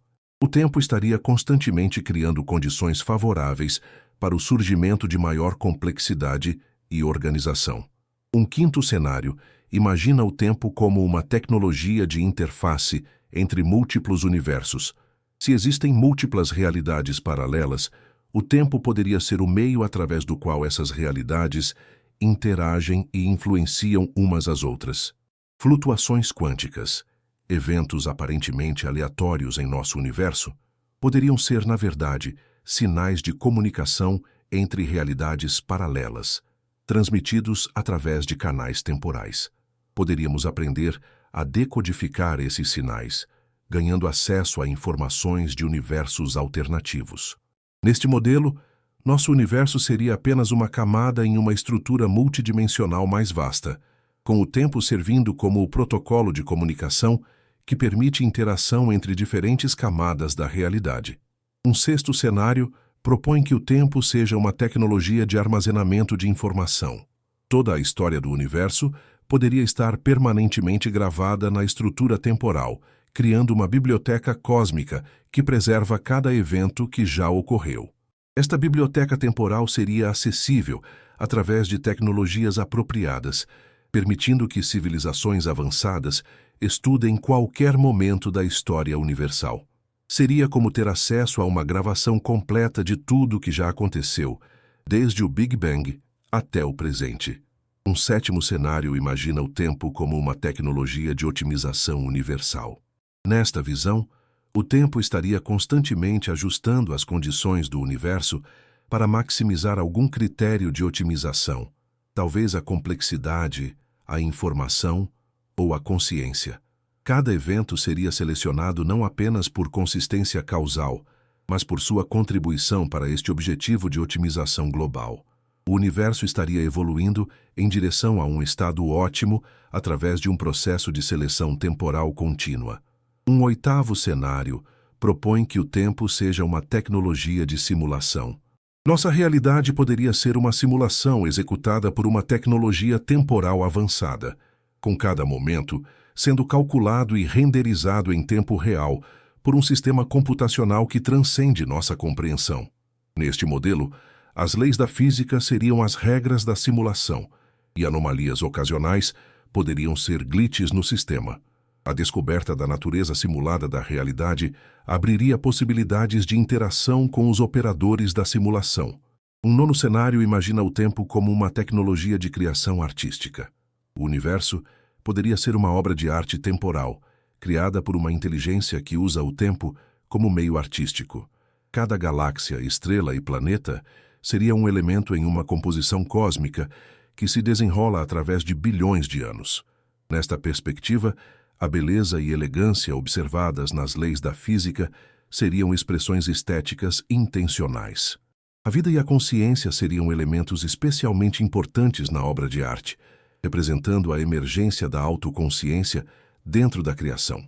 O tempo estaria constantemente criando condições favoráveis para o surgimento de maior complexidade e organização. Um quinto cenário imagina o tempo como uma tecnologia de interface entre múltiplos universos. Se existem múltiplas realidades paralelas, o tempo poderia ser o meio através do qual essas realidades interagem e influenciam umas às outras. Flutuações quânticas, eventos aparentemente aleatórios em nosso universo, poderiam ser, na verdade, sinais de comunicação entre realidades paralelas, transmitidos através de canais temporais. Poderíamos aprender a decodificar esses sinais, ganhando acesso a informações de universos alternativos. Neste modelo, nosso universo seria apenas uma camada em uma estrutura multidimensional mais vasta, com o tempo servindo como o protocolo de comunicação que permite interação entre diferentes camadas da realidade. Um sexto cenário propõe que o tempo seja uma tecnologia de armazenamento de informação. Toda a história do universo poderia estar permanentemente gravada na estrutura temporal, criando uma biblioteca cósmica que preserva cada evento que já ocorreu. Esta biblioteca temporal seria acessível através de tecnologias apropriadas, permitindo que civilizações avançadas estudem qualquer momento da história universal. Seria como ter acesso a uma gravação completa de tudo o que já aconteceu, desde o Big Bang até o presente. Um sétimo cenário imagina o tempo como uma tecnologia de otimização universal. Nesta visão, o tempo estaria constantemente ajustando as condições do universo para maximizar algum critério de otimização, talvez a complexidade, a informação ou a consciência. Cada evento seria selecionado não apenas por consistência causal, mas por sua contribuição para este objetivo de otimização global. O universo estaria evoluindo em direção a um estado ótimo através de um processo de seleção temporal contínua. Um oitavo cenário propõe que o tempo seja uma tecnologia de simulação. Nossa realidade poderia ser uma simulação executada por uma tecnologia temporal avançada, com cada momento sendo calculado e renderizado em tempo real por um sistema computacional que transcende nossa compreensão. Neste modelo, as leis da física seriam as regras da simulação, e anomalias ocasionais poderiam ser glitches no sistema. A descoberta da natureza simulada da realidade abriria possibilidades de interação com os operadores da simulação. Um nono cenário imagina o tempo como uma tecnologia de criação artística. O universo poderia ser uma obra de arte temporal, criada por uma inteligência que usa o tempo como meio artístico. Cada galáxia, estrela e planeta seria um elemento em uma composição cósmica que se desenrola através de bilhões de anos. Nesta perspectiva, a beleza e elegância observadas nas leis da física seriam expressões estéticas intencionais. A vida e a consciência seriam elementos especialmente importantes na obra de arte, representando a emergência da autoconsciência dentro da criação.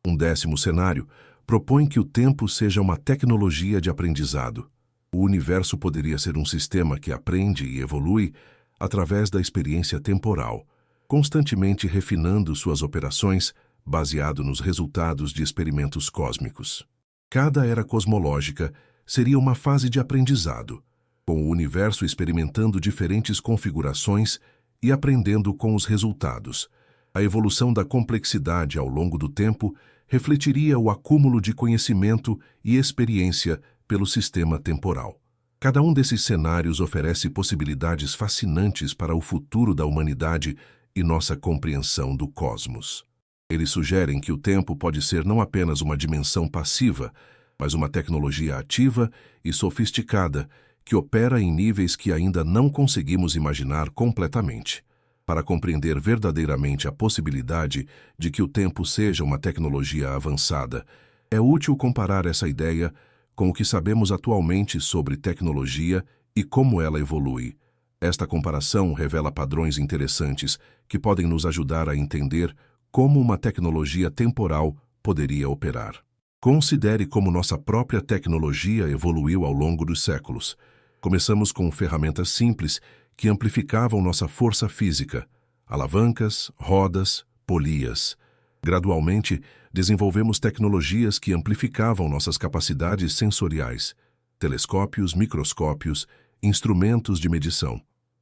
Um décimo cenário propõe que o tempo seja uma tecnologia de aprendizado. O universo poderia ser um sistema que aprende e evolui através da experiência temporal, constantemente refinando suas operações baseado nos resultados de experimentos cósmicos. Cada era cosmológica seria uma fase de aprendizado, com o universo experimentando diferentes configurações e aprendendo com os resultados. A evolução da complexidade ao longo do tempo refletiria o acúmulo de conhecimento e experiência pelo sistema temporal. Cada um desses cenários oferece possibilidades fascinantes para o futuro da humanidade e nossa compreensão do cosmos. Eles sugerem que o tempo pode ser não apenas uma dimensão passiva, mas uma tecnologia ativa e sofisticada que opera em níveis que ainda não conseguimos imaginar completamente. Para compreender verdadeiramente a possibilidade de que o tempo seja uma tecnologia avançada, é útil comparar essa ideia com o que sabemos atualmente sobre tecnologia e como ela evolui. Esta comparação revela padrões interessantes que podem nos ajudar a entender como uma tecnologia temporal poderia operar. Considere como nossa própria tecnologia evoluiu ao longo dos séculos. Começamos com ferramentas simples que amplificavam nossa força física: alavancas, rodas, polias. Gradualmente, desenvolvemos tecnologias que amplificavam nossas capacidades sensoriais: telescópios, microscópios, instrumentos de medição.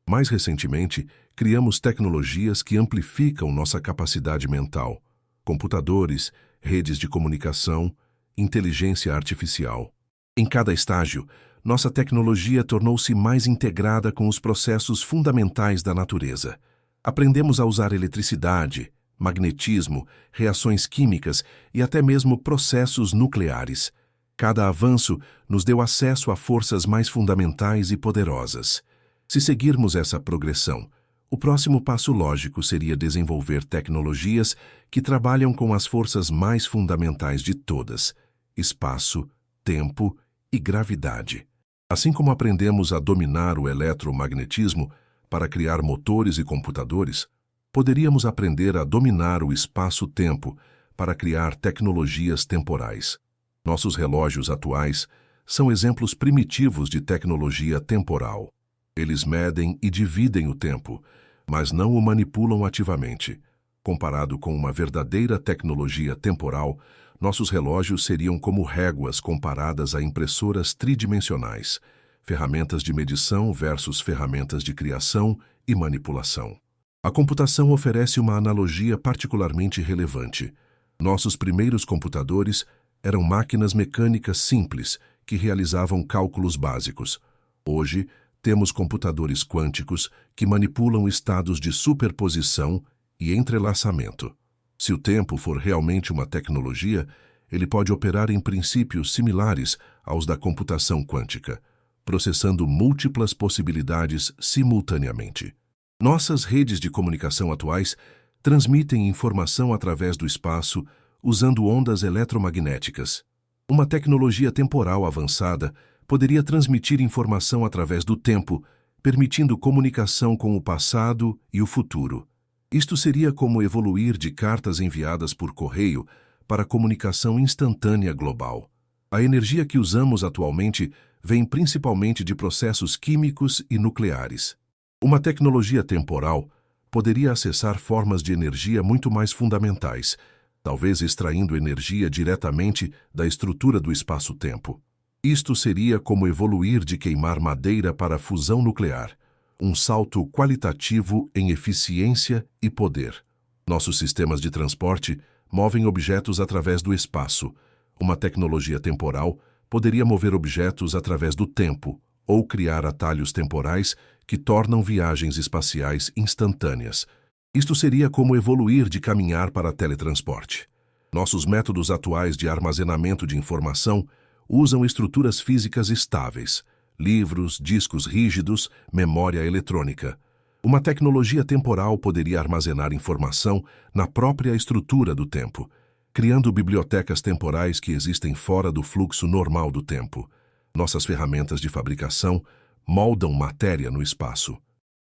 Mais recentemente, criamos tecnologias que amplificam nossa capacidade mental: computadores, redes de comunicação, inteligência artificial. Em cada estágio, nossa tecnologia tornou-se mais integrada com os processos fundamentais da natureza. Aprendemos a usar eletricidade, magnetismo, reações químicas e até mesmo processos nucleares. Cada avanço nos deu acesso a forças mais fundamentais e poderosas. Se seguirmos essa progressão, o próximo passo lógico seria desenvolver tecnologias que trabalham com as forças mais fundamentais de todas: espaço, tempo e gravidade. Assim como aprendemos a dominar o eletromagnetismo para criar motores e computadores, poderíamos aprender a dominar o espaço-tempo para criar tecnologias temporais. Nossos relógios atuais são exemplos primitivos de tecnologia temporal. Eles medem e dividem o tempo, mas não o manipulam ativamente. Comparado com uma verdadeira tecnologia temporal, nossos relógios seriam como réguas comparadas a impressoras tridimensionais, ferramentas de medição versus ferramentas de criação e manipulação. A computação oferece uma analogia particularmente relevante. Nossos primeiros computadores eram máquinas mecânicas simples que realizavam cálculos básicos. Hoje, temos computadores quânticos que manipulam estados de superposição e entrelaçamento. Se o tempo for realmente uma tecnologia, ele pode operar em princípios similares aos da computação quântica, processando múltiplas possibilidades simultaneamente. Nossas redes de comunicação atuais transmitem informação através do espaço usando ondas eletromagnéticas. Uma tecnologia temporal avançada poderia transmitir informação através do tempo, permitindo comunicação com o passado e o futuro. Isto seria como evoluir de cartas enviadas por correio para comunicação instantânea global. A energia que usamos atualmente vem principalmente de processos químicos e nucleares. Uma tecnologia temporal poderia acessar formas de energia muito mais fundamentais, talvez extraindo energia diretamente da estrutura do espaço-tempo. Isto seria como evoluir de queimar madeira para a fusão nuclear, um salto qualitativo em eficiência e poder. Nossos sistemas de transporte movem objetos através do espaço. Uma tecnologia temporal poderia mover objetos através do tempo ou criar atalhos temporais que tornam viagens espaciais instantâneas. Isto seria como evoluir de caminhar para teletransporte. Nossos métodos atuais de armazenamento de informação usam estruturas físicas estáveis: livros, discos rígidos, memória eletrônica. Uma tecnologia temporal poderia armazenar informação na própria estrutura do tempo, criando bibliotecas temporais que existem fora do fluxo normal do tempo. Nossas ferramentas de fabricação moldam matéria no espaço.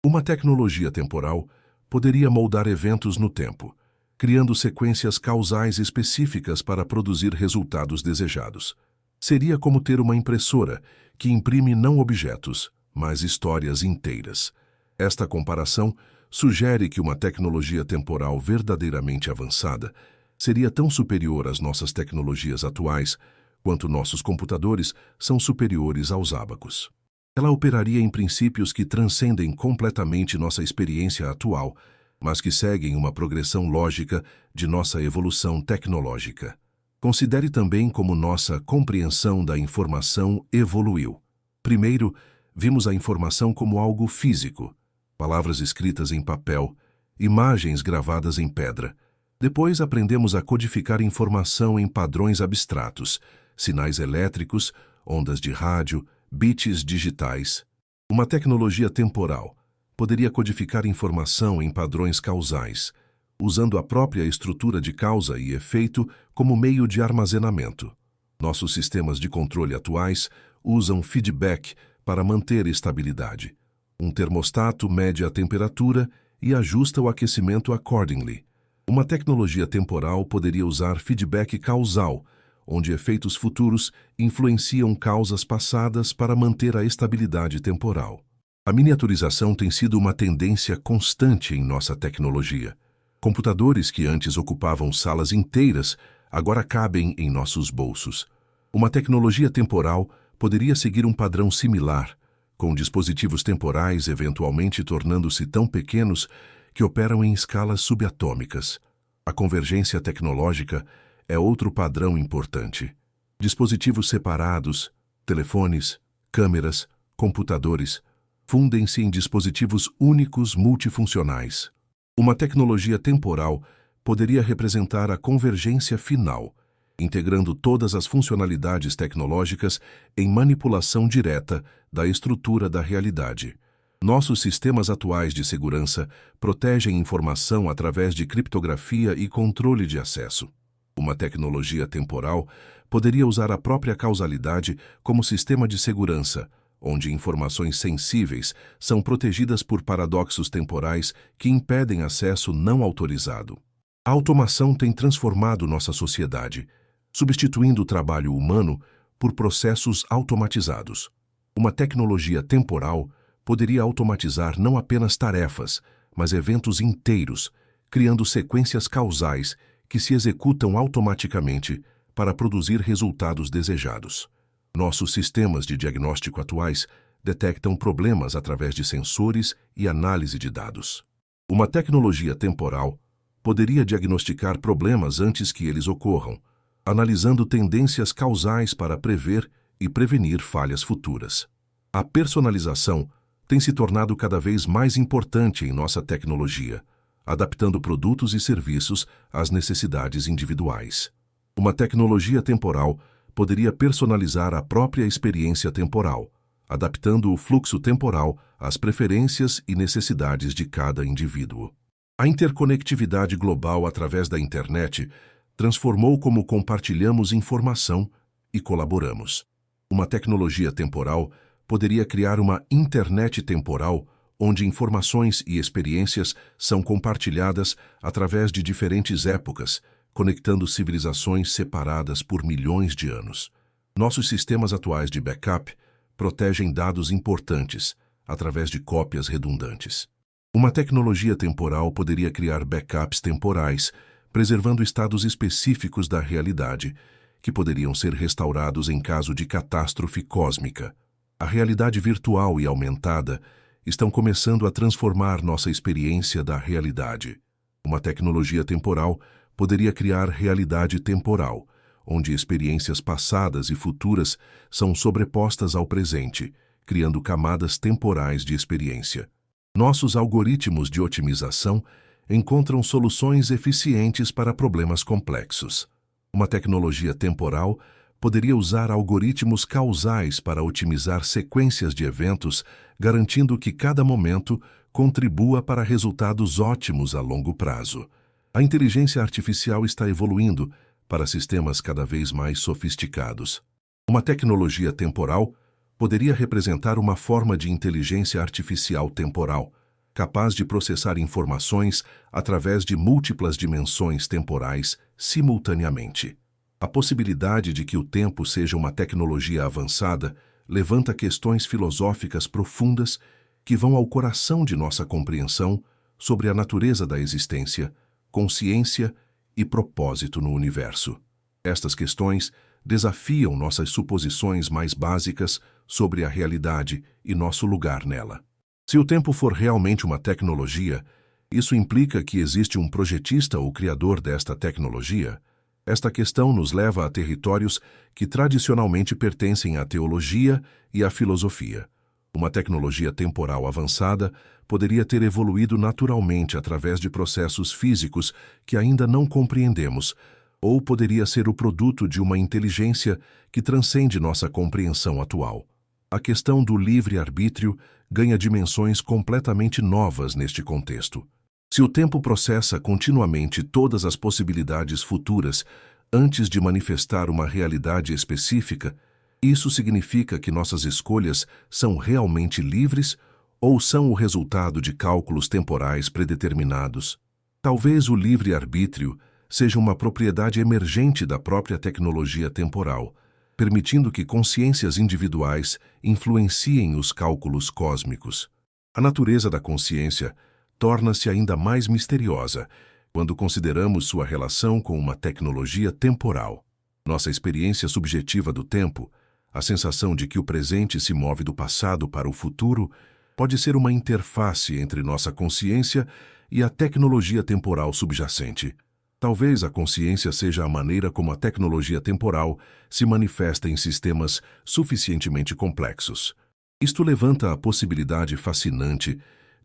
Uma tecnologia temporal poderia moldar eventos no tempo, criando sequências causais específicas para produzir resultados desejados. Seria como ter uma impressora que imprime não objetos, mas histórias inteiras. Esta comparação sugere que uma tecnologia temporal verdadeiramente avançada seria tão superior às nossas tecnologias atuais quanto nossos computadores são superiores aos ábacos. Ela operaria em princípios que transcendem completamente nossa experiência atual, mas que seguem uma progressão lógica de nossa evolução tecnológica. Considere também como nossa compreensão da informação evoluiu. Primeiro, vimos a informação como algo físico, palavras escritas em papel, imagens gravadas em pedra. Depois aprendemos a codificar informação em padrões abstratos, sinais elétricos, ondas de rádio, bits digitais. Uma tecnologia temporal poderia codificar informação em padrões causais, usando a própria estrutura de causa e efeito como meio de armazenamento. Nossos sistemas de controle atuais usam feedback para manter estabilidade. Um termostato mede a temperatura e ajusta o aquecimento accordingly. Uma tecnologia temporal poderia usar feedback causal, onde efeitos futuros influenciam causas passadas para manter a estabilidade temporal. A miniaturização tem sido uma tendência constante em nossa tecnologia. Computadores que antes ocupavam salas inteiras agora cabem em nossos bolsos. Uma tecnologia temporal poderia seguir um padrão similar, com dispositivos temporais eventualmente tornando-se tão pequenos que operam em escalas subatômicas. A convergência tecnológica é outro padrão importante. Dispositivos separados, telefones, câmeras, computadores, fundem-se em dispositivos únicos multifuncionais. Uma tecnologia temporal poderia representar a convergência final, integrando todas as funcionalidades tecnológicas em manipulação direta da estrutura da realidade. Nossos sistemas atuais de segurança protegem informação através de criptografia e controle de acesso. Uma tecnologia temporal poderia usar a própria causalidade como sistema de segurança, onde informações sensíveis são protegidas por paradoxos temporais que impedem acesso não autorizado. A automação tem transformado nossa sociedade, substituindo o trabalho humano por processos automatizados. Uma tecnologia temporal poderia automatizar não apenas tarefas, mas eventos inteiros, criando sequências causais que se executam automaticamente para produzir resultados desejados. Nossos sistemas de diagnóstico atuais detectam problemas através de sensores e análise de dados. Uma tecnologia temporal poderia diagnosticar problemas antes que eles ocorram, analisando tendências causais para prever e prevenir falhas futuras. A personalização tem se tornado cada vez mais importante em nossa tecnologia, adaptando produtos e serviços às necessidades individuais. Uma tecnologia temporal poderia personalizar a própria experiência temporal, adaptando o fluxo temporal às preferências e necessidades de cada indivíduo. A interconectividade global através da internet transformou como compartilhamos informação e colaboramos. Uma tecnologia temporal poderia criar uma internet temporal onde informações e experiências são compartilhadas através de diferentes épocas, conectando civilizações separadas por milhões de anos. Nossos sistemas atuais de backup protegem dados importantes através de cópias redundantes. Uma tecnologia temporal poderia criar backups temporais, preservando estados específicos da realidade, que poderiam ser restaurados em caso de catástrofe cósmica. A realidade virtual e aumentada estão começando a transformar nossa experiência da realidade. Uma tecnologia temporal poderia criar realidade temporal, onde experiências passadas e futuras são sobrepostas ao presente, criando camadas temporais de experiência. Nossos algoritmos de otimização encontram soluções eficientes para problemas complexos. Uma tecnologia temporal poderia usar algoritmos causais para otimizar sequências de eventos, garantindo que cada momento contribua para resultados ótimos a longo prazo. A inteligência artificial está evoluindo para sistemas cada vez mais sofisticados. Uma tecnologia temporal poderia representar uma forma de inteligência artificial temporal, capaz de processar informações através de múltiplas dimensões temporais simultaneamente. A possibilidade de que o tempo seja uma tecnologia avançada levanta questões filosóficas profundas que vão ao coração de nossa compreensão sobre a natureza da existência, consciência e propósito no universo. Estas questões desafiam nossas suposições mais básicas sobre a realidade e nosso lugar nela. Se o tempo for realmente uma tecnologia, isso implica que existe um projetista ou criador desta tecnologia? Esta questão nos leva a territórios que tradicionalmente pertencem à teologia e à filosofia. Uma tecnologia temporal avançada poderia ter evoluído naturalmente através de processos físicos que ainda não compreendemos, ou poderia ser o produto de uma inteligência que transcende nossa compreensão atual. A questão do livre-arbítrio ganha dimensões completamente novas neste contexto. Se o tempo processa continuamente todas as possibilidades futuras antes de manifestar uma realidade específica, isso significa que nossas escolhas são realmente livres ou são o resultado de cálculos temporais predeterminados? Talvez o livre-arbítrio seja uma propriedade emergente da própria tecnologia temporal, permitindo que consciências individuais influenciem os cálculos cósmicos. A natureza da consciência torna-se ainda mais misteriosa quando consideramos sua relação com uma tecnologia temporal. Nossa experiência subjetiva do tempo, a sensação de que o presente se move do passado para o futuro, pode ser uma interface entre nossa consciência e a tecnologia temporal subjacente. Talvez a consciência seja a maneira como a tecnologia temporal se manifesta em sistemas suficientemente complexos. Isto levanta a possibilidade fascinante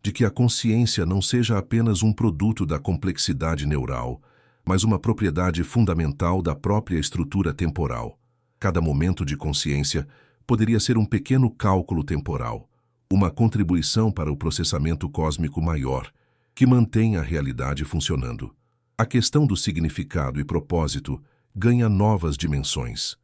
de que a consciência não seja apenas um produto da complexidade neural, mas uma propriedade fundamental da própria estrutura temporal. Cada momento de consciência poderia ser um pequeno cálculo temporal, uma contribuição para o processamento cósmico maior, que mantém a realidade funcionando. A questão do significado e propósito ganha novas dimensões.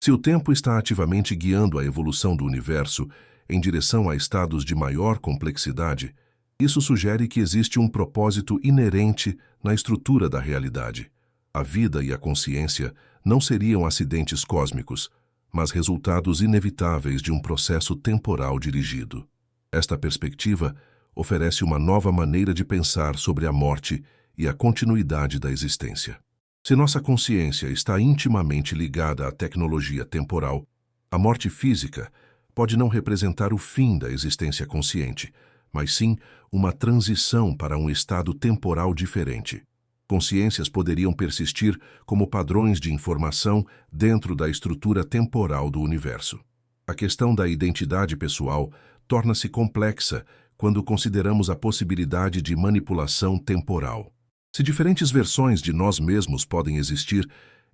Se o tempo está ativamente guiando a evolução do universo em direção a estados de maior complexidade, isso sugere que existe um propósito inerente na estrutura da realidade. A vida e a consciência não seriam acidentes cósmicos, mas resultados inevitáveis de um processo temporal dirigido. Esta perspectiva oferece uma nova maneira de pensar sobre a morte e a continuidade da existência. Se nossa consciência está intimamente ligada à tecnologia temporal, a morte física pode não representar o fim da existência consciente, mas sim uma transição para um estado temporal diferente. Consciências poderiam persistir como padrões de informação dentro da estrutura temporal do universo. A questão da identidade pessoal torna-se complexa quando consideramos a possibilidade de manipulação temporal. Se diferentes versões de nós mesmos podem existir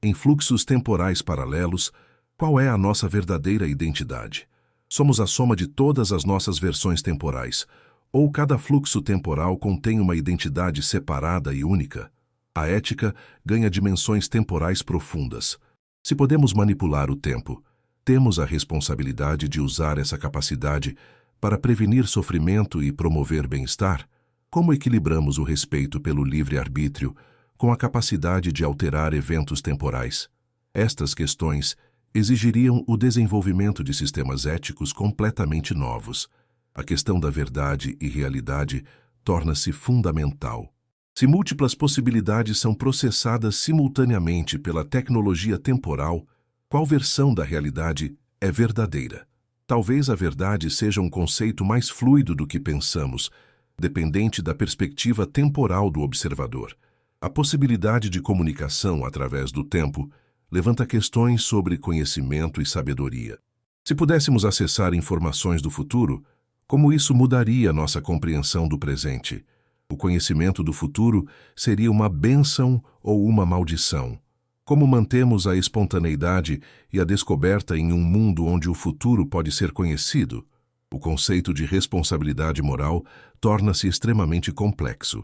em fluxos temporais paralelos, qual é a nossa verdadeira identidade? Somos a soma de todas as nossas versões temporais, ou cada fluxo temporal contém uma identidade separada e única? A ética ganha dimensões temporais profundas. Se podemos manipular o tempo, temos a responsabilidade de usar essa capacidade para prevenir sofrimento e promover bem-estar? Como equilibramos o respeito pelo livre-arbítrio com a capacidade de alterar eventos temporais? Estas questões exigiriam o desenvolvimento de sistemas éticos completamente novos. A questão da verdade e realidade torna-se fundamental. Se múltiplas possibilidades são processadas simultaneamente pela tecnologia temporal, qual versão da realidade é verdadeira? Talvez a verdade seja um conceito mais fluido do que pensamos, dependente da perspectiva temporal do observador. A possibilidade de comunicação através do tempo levanta questões sobre conhecimento e sabedoria. Se pudéssemos acessar informações do futuro, como isso mudaria nossa compreensão do presente? O conhecimento do futuro seria uma bênção ou uma maldição? Como mantemos a espontaneidade e a descoberta em um mundo onde o futuro pode ser conhecido? O conceito de responsabilidade moral torna-se extremamente complexo.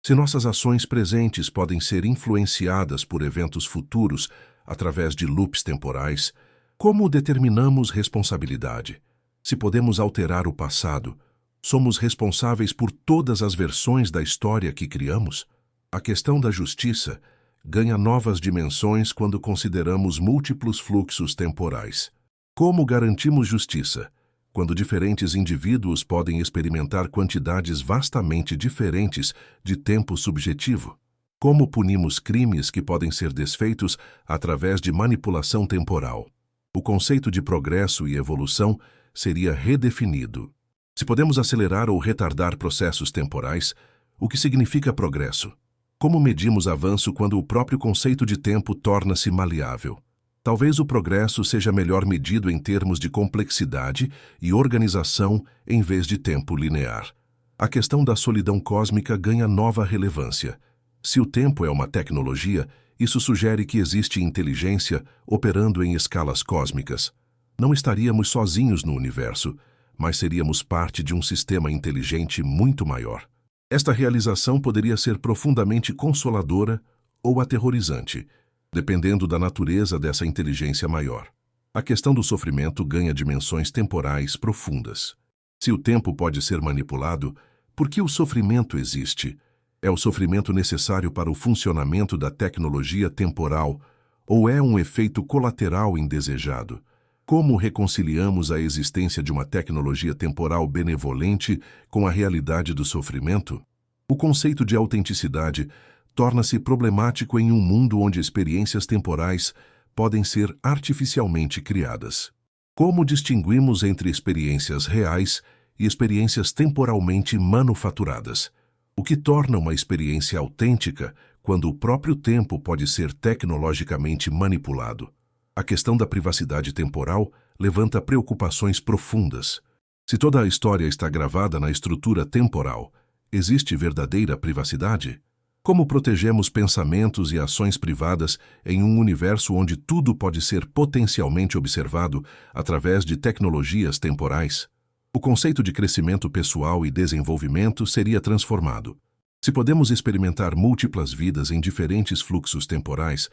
Se nossas ações presentes podem ser influenciadas por eventos futuros através de loops temporais, como determinamos responsabilidade? Se podemos alterar o passado, somos responsáveis por todas as versões da história que criamos? A questão da justiça ganha novas dimensões quando consideramos múltiplos fluxos temporais. Como garantimos justiça quando diferentes indivíduos podem experimentar quantidades vastamente diferentes de tempo subjetivo? Como punimos crimes que podem ser desfeitos através de manipulação temporal? O conceito de progresso e evolução seria redefinido. Se podemos acelerar ou retardar processos temporais, o que significa progresso? Como medimos avanço quando o próprio conceito de tempo torna-se maleável? Talvez o progresso seja melhor medido em termos de complexidade e organização em vez de tempo linear. A questão da solidão cósmica ganha nova relevância. Se o tempo é uma tecnologia, isso sugere que existe inteligência operando em escalas cósmicas. Não estaríamos sozinhos no universo, mas seríamos parte de um sistema inteligente muito maior. Esta realização poderia ser profundamente consoladora ou aterrorizante, dependendo da natureza dessa inteligência maior. A questão do sofrimento ganha dimensões temporais profundas. Se o tempo pode ser manipulado, por que o sofrimento existe? É o sofrimento necessário para o funcionamento da tecnologia temporal ou é um efeito colateral indesejado? Como reconciliamos a existência de uma tecnologia temporal benevolente com a realidade do sofrimento? O conceito de autenticidade torna-se problemático em um mundo onde experiências temporais podem ser artificialmente criadas. Como distinguimos entre experiências reais e experiências temporalmente manufaturadas? O que torna uma experiência autêntica quando o próprio tempo pode ser tecnologicamente manipulado? A questão da privacidade temporal levanta preocupações profundas. Se toda a história está gravada na estrutura temporal, existe verdadeira privacidade? Como protegemos pensamentos e ações privadas em um universo onde tudo pode ser potencialmente observado através de tecnologias temporais? O conceito de crescimento pessoal e desenvolvimento seria transformado. Se podemos experimentar múltiplas vidas em diferentes fluxos temporais,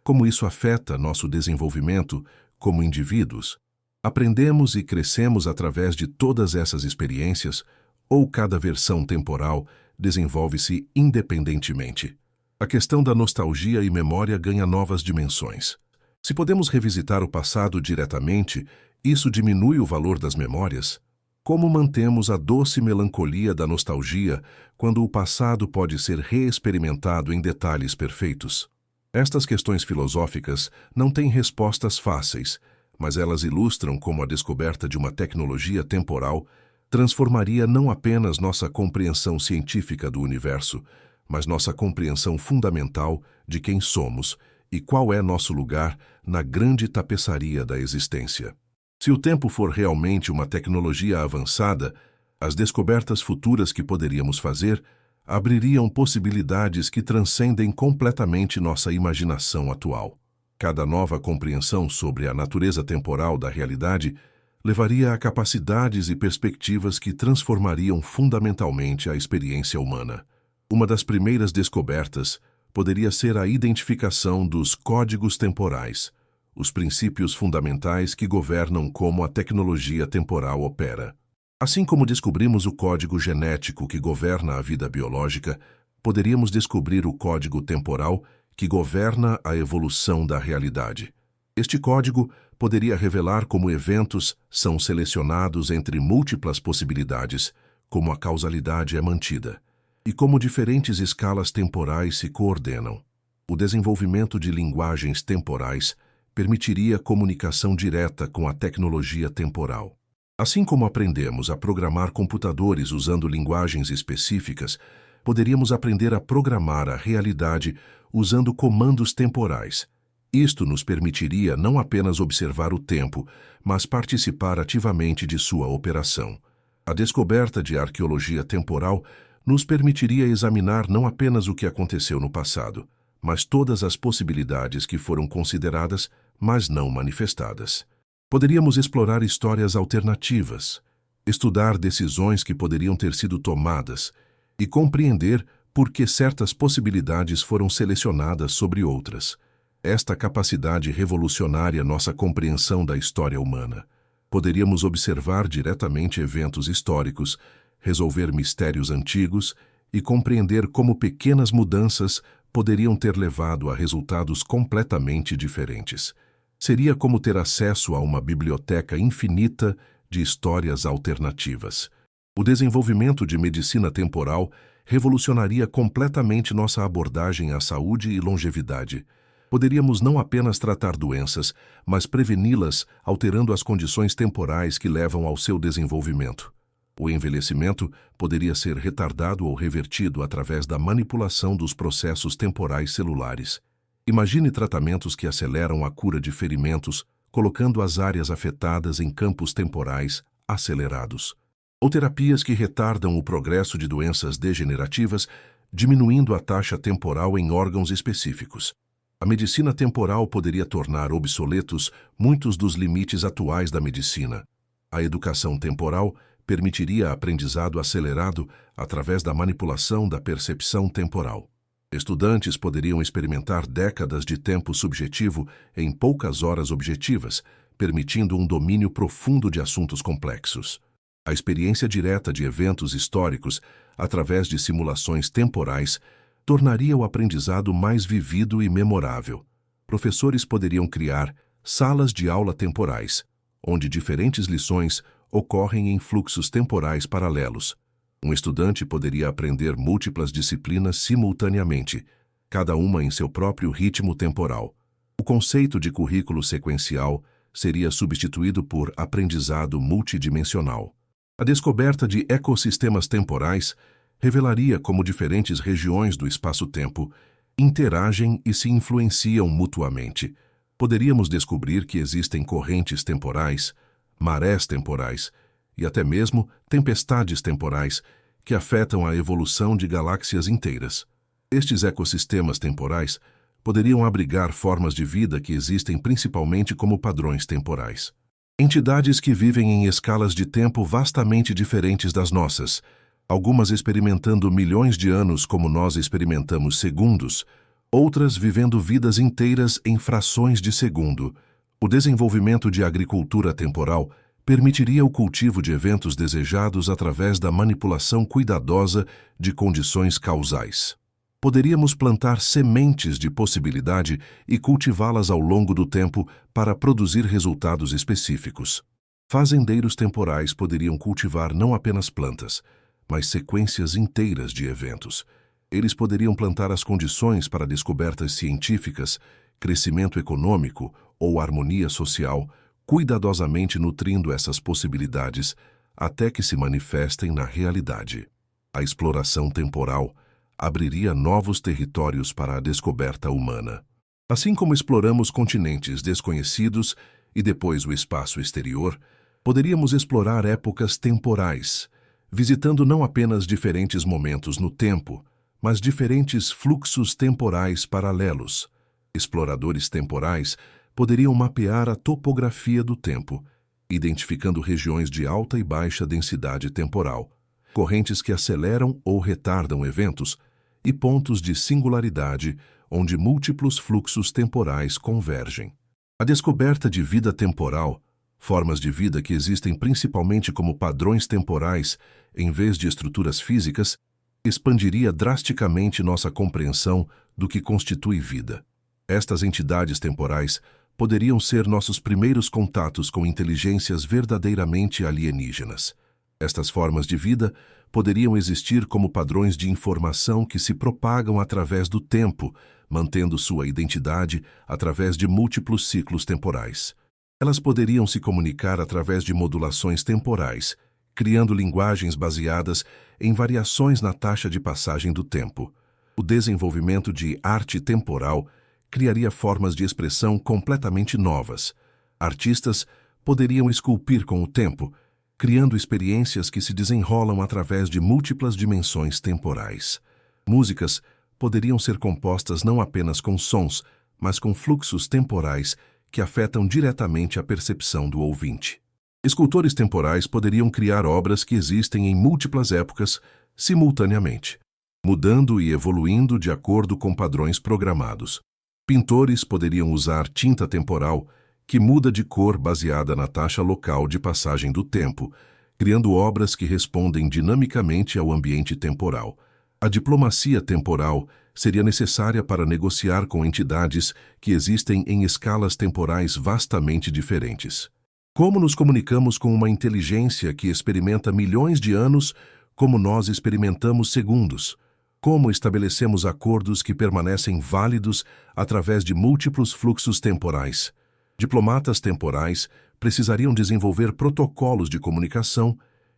como isso afeta nosso desenvolvimento como indivíduos? Aprendemos e crescemos através de todas essas experiências, ou cada versão temporal desenvolve-se independentemente? A questão da nostalgia e memória ganha novas dimensões. Se podemos revisitar o passado diretamente, isso diminui o valor das memórias? Como mantemos a doce melancolia da nostalgia quando o passado pode ser reexperimentado em detalhes perfeitos? Estas questões filosóficas não têm respostas fáceis, mas elas ilustram como a descoberta de uma tecnologia temporal transformaria não apenas nossa compreensão científica do universo, mas nossa compreensão fundamental de quem somos e qual é nosso lugar na grande tapeçaria da existência. Se o tempo for realmente uma tecnologia avançada, as descobertas futuras que poderíamos fazer abririam possibilidades que transcendem completamente nossa imaginação atual. Cada nova compreensão sobre a natureza temporal da realidade levaria a capacidades e perspectivas que transformariam fundamentalmente a experiência humana. Uma das primeiras descobertas poderia ser a identificação dos códigos temporais, os princípios fundamentais que governam como a tecnologia temporal opera. Assim como descobrimos o código genético que governa a vida biológica, poderíamos descobrir o código temporal que governa a evolução da realidade. Este código poderia revelar como eventos são selecionados entre múltiplas possibilidades, como a causalidade é mantida, e como diferentes escalas temporais se coordenam. O desenvolvimento de linguagens temporais permitiria comunicação direta com a tecnologia temporal. Assim como aprendemos a programar computadores usando linguagens específicas, poderíamos aprender a programar a realidade usando comandos temporais. Isto nos permitiria não apenas observar o tempo, mas participar ativamente de sua operação. A descoberta de arqueologia temporal nos permitiria examinar não apenas o que aconteceu no passado, mas todas as possibilidades que foram consideradas, mas não manifestadas. Poderíamos explorar histórias alternativas, estudar decisões que poderiam ter sido tomadas e compreender por que certas possibilidades foram selecionadas sobre outras. Esta capacidade revolucionaria nossa compreensão da história humana. Poderíamos observar diretamente eventos históricos, resolver mistérios antigos e compreender como pequenas mudanças poderiam ter levado a resultados completamente diferentes. Seria como ter acesso a uma biblioteca infinita de histórias alternativas. O desenvolvimento de medicina temporal revolucionaria completamente nossa abordagem à saúde e longevidade. Poderíamos não apenas tratar doenças, mas preveni-las alterando as condições temporais que levam ao seu desenvolvimento. O envelhecimento poderia ser retardado ou revertido através da manipulação dos processos temporais celulares. Imagine tratamentos que aceleram a cura de ferimentos, colocando as áreas afetadas em campos temporais acelerados. Ou terapias que retardam o progresso de doenças degenerativas, diminuindo a taxa temporal em órgãos específicos. A medicina temporal poderia tornar obsoletos muitos dos limites atuais da medicina. A educação temporal permitiria aprendizado acelerado através da manipulação da percepção temporal. Estudantes poderiam experimentar décadas de tempo subjetivo em poucas horas objetivas, permitindo um domínio profundo de assuntos complexos. A experiência direta de eventos históricos, através de simulações temporais, tornaria o aprendizado mais vivido e memorável. Professores poderiam criar salas de aula temporais, onde diferentes lições ocorrem em fluxos temporais paralelos. Um estudante poderia aprender múltiplas disciplinas simultaneamente, cada uma em seu próprio ritmo temporal. O conceito de currículo sequencial seria substituído por aprendizado multidimensional. A descoberta de ecossistemas temporais revelaria como diferentes regiões do espaço-tempo interagem e se influenciam mutuamente. Poderíamos descobrir que existem correntes temporais, marés temporais e até mesmo tempestades temporais que afetam a evolução de galáxias inteiras. Estes ecossistemas temporais poderiam abrigar formas de vida que existem principalmente como padrões temporais. Entidades que vivem em escalas de tempo vastamente diferentes das nossas, algumas experimentando milhões de anos como nós experimentamos segundos, outras vivendo vidas inteiras em frações de segundo. O desenvolvimento de agricultura temporal permitiria o cultivo de eventos desejados através da manipulação cuidadosa de condições causais. Poderíamos plantar sementes de possibilidade e cultivá-las ao longo do tempo para produzir resultados específicos. Fazendeiros temporais poderiam cultivar não apenas plantas, mas sequências inteiras de eventos. Eles poderiam plantar as condições para descobertas científicas, crescimento econômico ou harmonia social, cuidadosamente nutrindo essas possibilidades até que se manifestem na realidade. A exploração temporal abriria novos territórios para a descoberta humana. Assim como exploramos continentes desconhecidos e depois o espaço exterior, poderíamos explorar épocas temporais, visitando não apenas diferentes momentos no tempo, mas diferentes fluxos temporais paralelos. Exploradores temporais poderiam mapear a topografia do tempo, identificando regiões de alta e baixa densidade temporal, correntes que aceleram ou retardam eventos e pontos de singularidade onde múltiplos fluxos temporais convergem. A descoberta de vida temporal, formas de vida que existem principalmente como padrões temporais em vez de estruturas físicas, expandiria drasticamente nossa compreensão do que constitui vida. Estas entidades temporais poderiam ser nossos primeiros contatos com inteligências verdadeiramente alienígenas. Estas formas de vida poderiam existir como padrões de informação que se propagam através do tempo, mantendo sua identidade através de múltiplos ciclos temporais. Elas poderiam se comunicar através de modulações temporais, criando linguagens baseadas em variações na taxa de passagem do tempo. O desenvolvimento de arte temporal criaria formas de expressão completamente novas. Artistas poderiam esculpir com o tempo, criando experiências que se desenrolam através de múltiplas dimensões temporais. Músicas poderiam ser compostas não apenas com sons, mas com fluxos temporais que afetam diretamente a percepção do ouvinte. Escultores temporais poderiam criar obras que existem em múltiplas épocas simultaneamente, mudando e evoluindo de acordo com padrões programados. Pintores poderiam usar tinta temporal, que muda de cor baseada na taxa local de passagem do tempo, criando obras que respondem dinamicamente ao ambiente temporal. A diplomacia temporal seria necessária para negociar com entidades que existem em escalas temporais vastamente diferentes. Como nos comunicamos com uma inteligência que experimenta milhões de anos como nós experimentamos segundos? Como estabelecemos acordos que permanecem válidos através de múltiplos fluxos temporais? Diplomatas temporais precisariam desenvolver protocolos de comunicação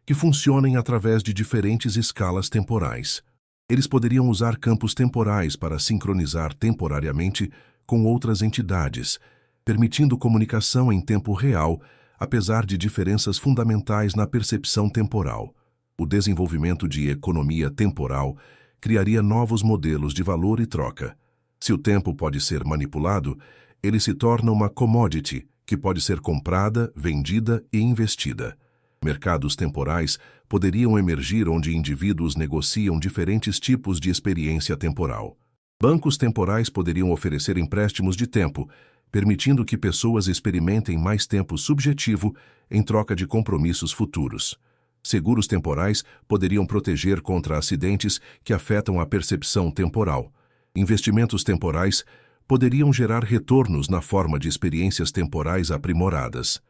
que funcionem através de diferentes escalas temporais. Eles poderiam usar campos temporais para sincronizar temporariamente com outras entidades, permitindo comunicação em tempo real, apesar de diferenças fundamentais na percepção temporal. O desenvolvimento de economia temporal criaria novos modelos de valor e troca. Se o tempo pode ser manipulado, ele se torna uma commodity que pode ser comprada, vendida e investida. Mercados temporais poderiam emergir onde indivíduos negociam diferentes tipos de experiência temporal. Bancos temporais poderiam oferecer empréstimos de tempo, permitindo que pessoas experimentem mais tempo subjetivo em troca de compromissos futuros. Seguros temporais poderiam proteger contra acidentes que afetam a percepção temporal. Investimentos temporais poderiam gerar retornos na forma de experiências temporais aprimoradas.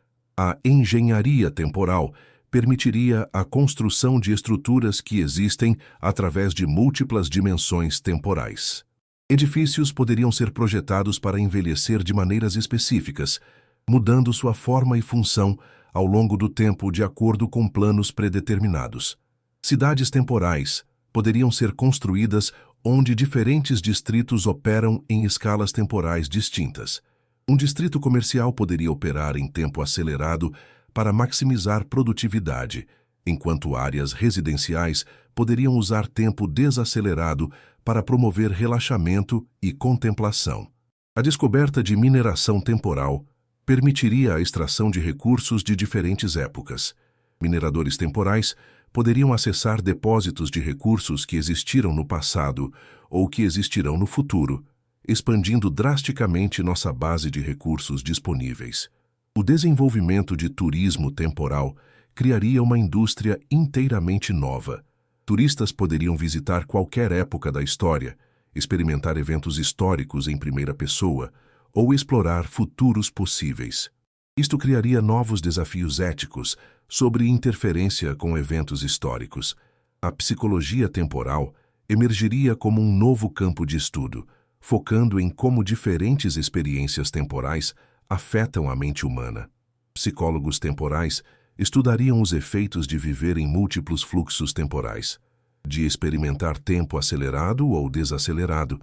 A engenharia temporal permitiria a construção de estruturas que existem através de múltiplas dimensões temporais. Edifícios poderiam ser projetados para envelhecer de maneiras específicas, mudando sua forma e função ao longo do tempo de acordo com planos predeterminados. Cidades temporais poderiam ser construídas onde diferentes distritos operam em escalas temporais distintas. Um distrito comercial poderia operar em tempo acelerado para maximizar produtividade, enquanto áreas residenciais poderiam usar tempo desacelerado para promover relaxamento e contemplação. A descoberta de mineração temporal permitiria a extração de recursos de diferentes épocas. Mineradores temporais poderiam acessar depósitos de recursos que existiram no passado ou que existirão no futuro, expandindo drasticamente nossa base de recursos disponíveis. O desenvolvimento de turismo temporal criaria uma indústria inteiramente nova. Turistas poderiam visitar qualquer época da história, experimentar eventos históricos em primeira pessoa ou explorar futuros possíveis. Isto criaria novos desafios éticos sobre interferência com eventos históricos. A psicologia temporal emergiria como um novo campo de estudo, focando em como diferentes experiências temporais afetam a mente humana. Psicólogos temporais estudariam os efeitos de viver em múltiplos fluxos temporais, de experimentar tempo acelerado ou desacelerado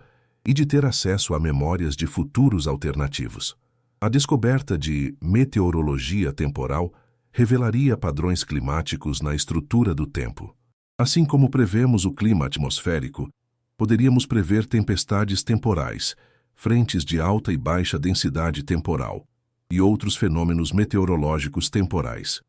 e de ter acesso a memórias de futuros alternativos. A descoberta de meteorologia temporal revelaria padrões climáticos na estrutura do tempo. Assim como prevemos o clima atmosférico, poderíamos prever tempestades temporais, frentes de alta e baixa densidade temporal e outros fenômenos meteorológicos temporais.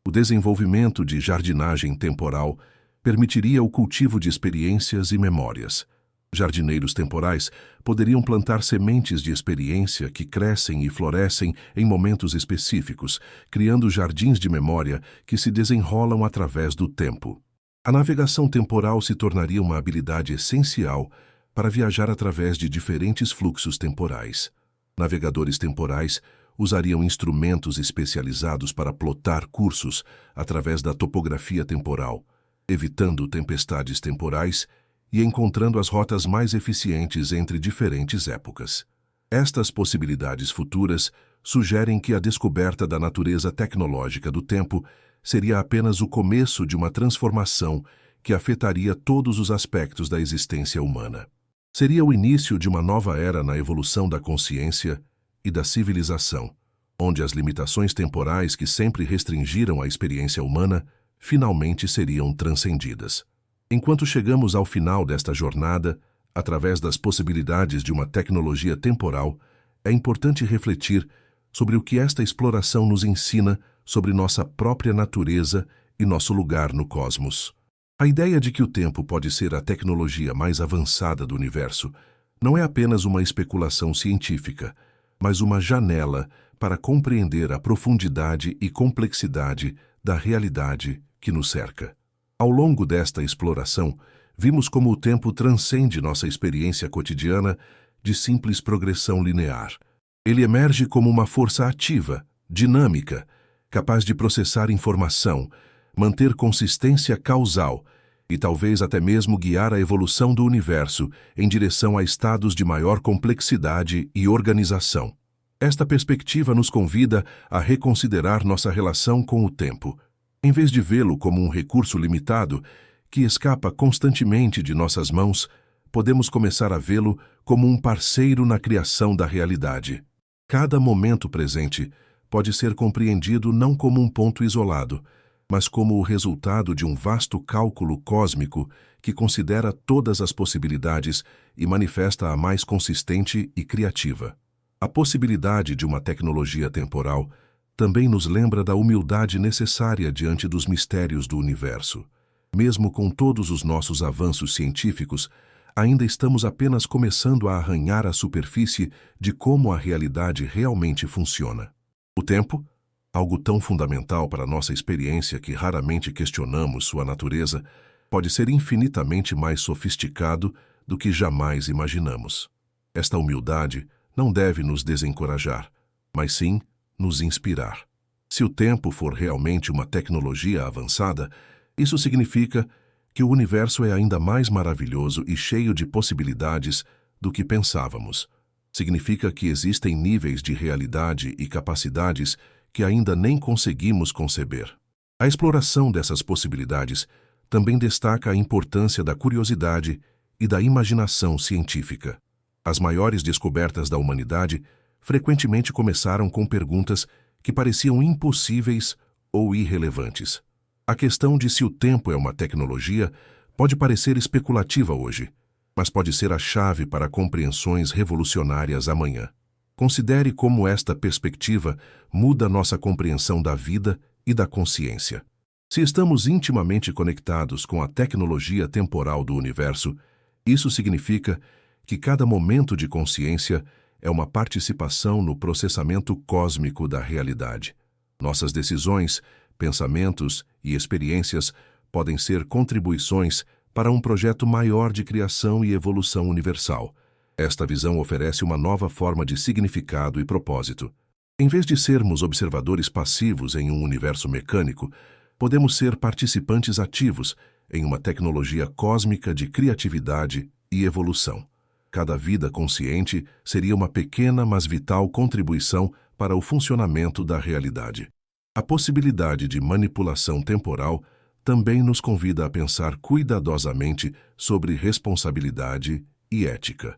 O desenvolvimento de jardinagem temporal permitiria o cultivo de experiências e memórias. Jardineiros temporais poderiam plantar sementes de experiência que crescem e florescem em momentos específicos, criando jardins de memória que se desenrolam através do tempo. A navegação temporal se tornaria uma habilidade essencial para viajar através de diferentes fluxos temporais. Navegadores temporais usariam instrumentos especializados para plotar cursos através da topografia temporal, evitando tempestades temporais e encontrando as rotas mais eficientes entre diferentes épocas. Estas possibilidades futuras sugerem que a descoberta da natureza tecnológica do tempo seria apenas o começo de uma transformação que afetaria todos os aspectos da existência humana. Seria o início de uma nova era na evolução da consciência e da civilização, onde as limitações temporais que sempre restringiram a experiência humana finalmente seriam transcendidas. Enquanto chegamos ao final desta jornada, através das possibilidades de uma tecnologia temporal, é importante refletir sobre o que esta exploração nos ensina sobre nossa própria natureza e nosso lugar no cosmos. A ideia de que o tempo pode ser a tecnologia mais avançada do universo não é apenas uma especulação científica, mas uma janela para compreender a profundidade e complexidade da realidade que nos cerca. Ao longo desta exploração, vimos como o tempo transcende nossa experiência cotidiana de simples progressão linear. Ele emerge como uma força ativa, dinâmica, capaz de processar informação, manter consistência causal e talvez até mesmo guiar a evolução do universo em direção a estados de maior complexidade e organização. Esta perspectiva nos convida a reconsiderar nossa relação com o tempo. Em vez de vê-lo como um recurso limitado que escapa constantemente de nossas mãos, podemos começar a vê-lo como um parceiro na criação da realidade. Cada momento presente pode ser compreendido não como um ponto isolado, mas como o resultado de um vasto cálculo cósmico que considera todas as possibilidades e manifesta a mais consistente e criativa. A possibilidade de uma tecnologia temporal também nos lembra da humildade necessária diante dos mistérios do universo. Mesmo com todos os nossos avanços científicos, ainda estamos apenas começando a arranhar a superfície de como a realidade realmente funciona. O tempo, algo tão fundamental para nossa experiência que raramente questionamos sua natureza, pode ser infinitamente mais sofisticado do que jamais imaginamos. Esta humildade não deve nos desencorajar, mas sim nos inspirar. Se o tempo for realmente uma tecnologia avançada, isso significa que o universo é ainda mais maravilhoso e cheio de possibilidades do que pensávamos. Significa que existem níveis de realidade e capacidades que ainda nem conseguimos conceber. A exploração dessas possibilidades também destaca a importância da curiosidade e da imaginação científica. As maiores descobertas da humanidade frequentemente começaram com perguntas que pareciam impossíveis ou irrelevantes. A questão de se o tempo é uma tecnologia pode parecer especulativa hoje, mas pode ser a chave para compreensões revolucionárias amanhã. Considere como esta perspectiva muda nossa compreensão da vida e da consciência. Se estamos intimamente conectados com a tecnologia temporal do universo, isso significa que cada momento de consciência é uma participação no processamento cósmico da realidade. Nossas decisões, pensamentos e experiências podem ser contribuições para um projeto maior de criação e evolução universal. Esta visão oferece uma nova forma de significado e propósito. Em vez de sermos observadores passivos em um universo mecânico, podemos ser participantes ativos em uma tecnologia cósmica de criatividade e evolução. Cada vida consciente seria uma pequena, mas vital contribuição para o funcionamento da realidade. A possibilidade de manipulação temporal também nos convida a pensar cuidadosamente sobre responsabilidade e ética.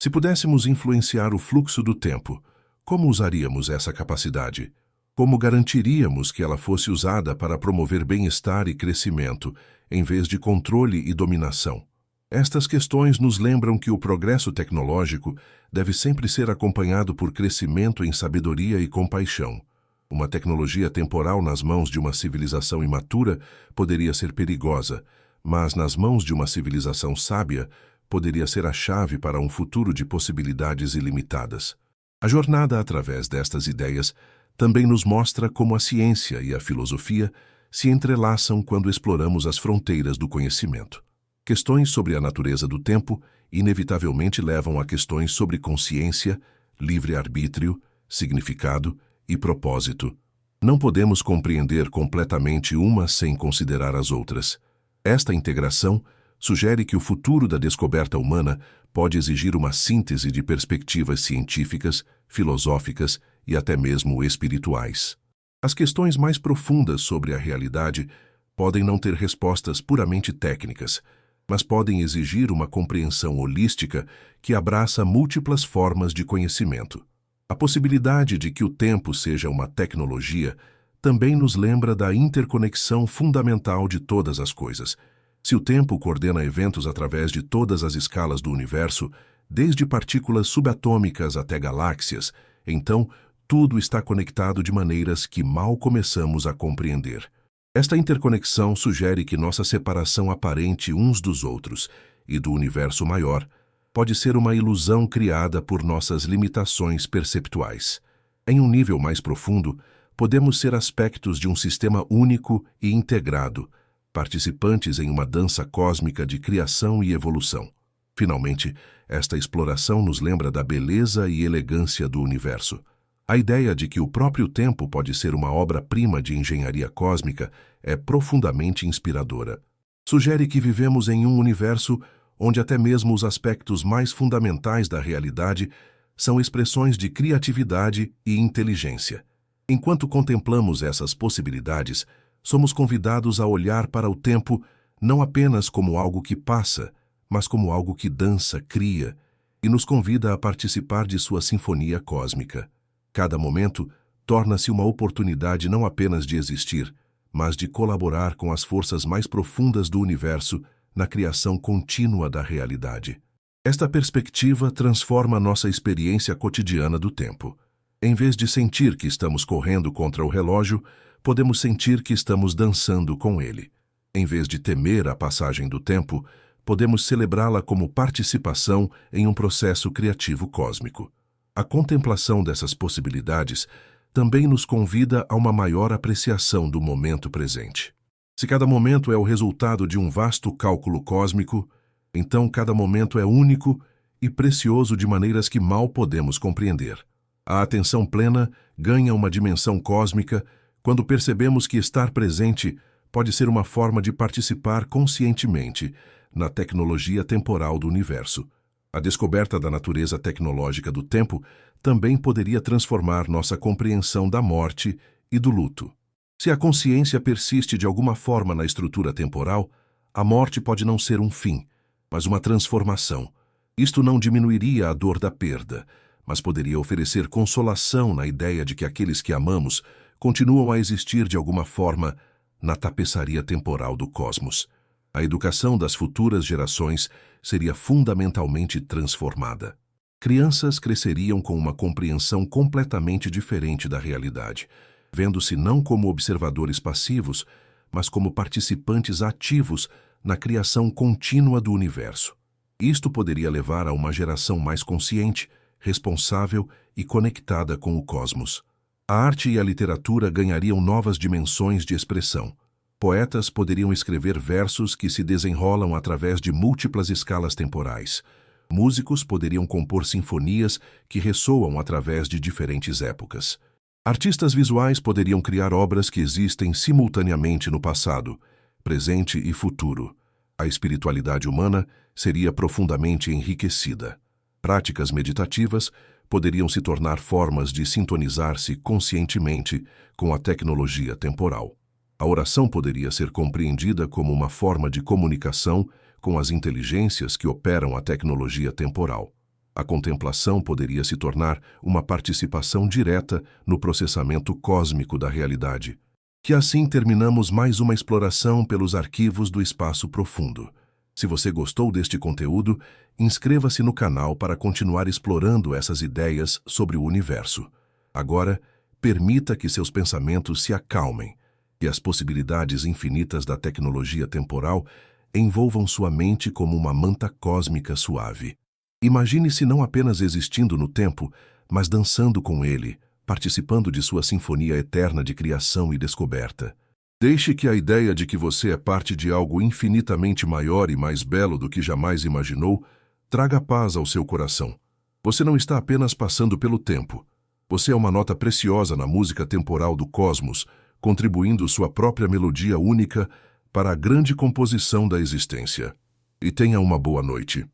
Se pudéssemos influenciar o fluxo do tempo, como usaríamos essa capacidade? Como garantiríamos que ela fosse usada para promover bem-estar e crescimento, em vez de controle e dominação? Estas questões nos lembram que o progresso tecnológico deve sempre ser acompanhado por crescimento em sabedoria e compaixão. Uma tecnologia temporal nas mãos de uma civilização imatura poderia ser perigosa, mas nas mãos de uma civilização sábia poderia ser a chave para um futuro de possibilidades ilimitadas. A jornada através destas ideias também nos mostra como a ciência e a filosofia se entrelaçam quando exploramos as fronteiras do conhecimento. Questões sobre a natureza do tempo inevitavelmente levam a questões sobre consciência, livre-arbítrio, significado e propósito. Não podemos compreender completamente uma sem considerar as outras. Esta integração sugere que o futuro da descoberta humana pode exigir uma síntese de perspectivas científicas, filosóficas e até mesmo espirituais. As questões mais profundas sobre a realidade podem não ter respostas puramente técnicas, mas podem exigir uma compreensão holística que abraça múltiplas formas de conhecimento. A possibilidade de que o tempo seja uma tecnologia também nos lembra da interconexão fundamental de todas as coisas. Se o tempo coordena eventos através de todas as escalas do universo, desde partículas subatômicas até galáxias, então tudo está conectado de maneiras que mal começamos a compreender. Esta interconexão sugere que nossa separação aparente uns dos outros e do universo maior pode ser uma ilusão criada por nossas limitações perceptuais. Em um nível mais profundo, podemos ser aspectos de um sistema único e integrado, participantes em uma dança cósmica de criação e evolução. Finalmente, esta exploração nos lembra da beleza e elegância do universo. A ideia de que o próprio tempo pode ser uma obra-prima de engenharia cósmica é profundamente inspiradora. Sugere que vivemos em um universo onde até mesmo os aspectos mais fundamentais da realidade são expressões de criatividade e inteligência. Enquanto contemplamos essas possibilidades, somos convidados a olhar para o tempo não apenas como algo que passa, mas como algo que dança, cria, e nos convida a participar de sua sinfonia cósmica. Cada momento torna-se uma oportunidade não apenas de existir, mas de colaborar com as forças mais profundas do universo na criação contínua da realidade. Esta perspectiva transforma nossa experiência cotidiana do tempo. Em vez de sentir que estamos correndo contra o relógio, podemos sentir que estamos dançando com ele. Em vez de temer a passagem do tempo, podemos celebrá-la como participação em um processo criativo cósmico. A contemplação dessas possibilidades também nos convida a uma maior apreciação do momento presente. Se cada momento é o resultado de um vasto cálculo cósmico, então cada momento é único e precioso de maneiras que mal podemos compreender. A atenção plena ganha uma dimensão cósmica quando percebemos que estar presente pode ser uma forma de participar conscientemente na tecnologia temporal do universo. A descoberta da natureza tecnológica do tempo também poderia transformar nossa compreensão da morte e do luto. Se a consciência persiste de alguma forma na estrutura temporal, a morte pode não ser um fim, mas uma transformação. Isto não diminuiria a dor da perda, mas poderia oferecer consolação na ideia de que aqueles que amamos continuam a existir de alguma forma na tapeçaria temporal do cosmos. A educação das futuras gerações seria fundamentalmente transformada. Crianças cresceriam com uma compreensão completamente diferente da realidade, vendo-se não como observadores passivos, mas como participantes ativos na criação contínua do universo. Isto poderia levar a uma geração mais consciente, responsável e conectada com o cosmos. A arte e a literatura ganhariam novas dimensões de expressão. Poetas poderiam escrever versos que se desenrolam através de múltiplas escalas temporais. Músicos poderiam compor sinfonias que ressoam através de diferentes épocas. Artistas visuais poderiam criar obras que existem simultaneamente no passado, presente e futuro. A espiritualidade humana seria profundamente enriquecida. Práticas meditativas poderiam se tornar formas de sintonizar-se conscientemente com a tecnologia temporal. A oração poderia ser compreendida como uma forma de comunicação com as inteligências que operam a tecnologia temporal. A contemplação poderia se tornar uma participação direta no processamento cósmico da realidade. Que assim terminamos mais uma exploração pelos arquivos do espaço profundo. Se você gostou deste conteúdo, inscreva-se no canal para continuar explorando essas ideias sobre o universo. Agora, permita que seus pensamentos se acalmem e as possibilidades infinitas da tecnologia temporal envolvam sua mente como uma manta cósmica suave. Imagine-se não apenas existindo no tempo, mas dançando com ele, participando de sua sinfonia eterna de criação e descoberta. Deixe que a ideia de que você é parte de algo infinitamente maior e mais belo do que jamais imaginou traga paz ao seu coração. Você não está apenas passando pelo tempo. Você é uma nota preciosa na música temporal do cosmos, contribuindo sua própria melodia única para a grande composição da existência. E tenha uma boa noite.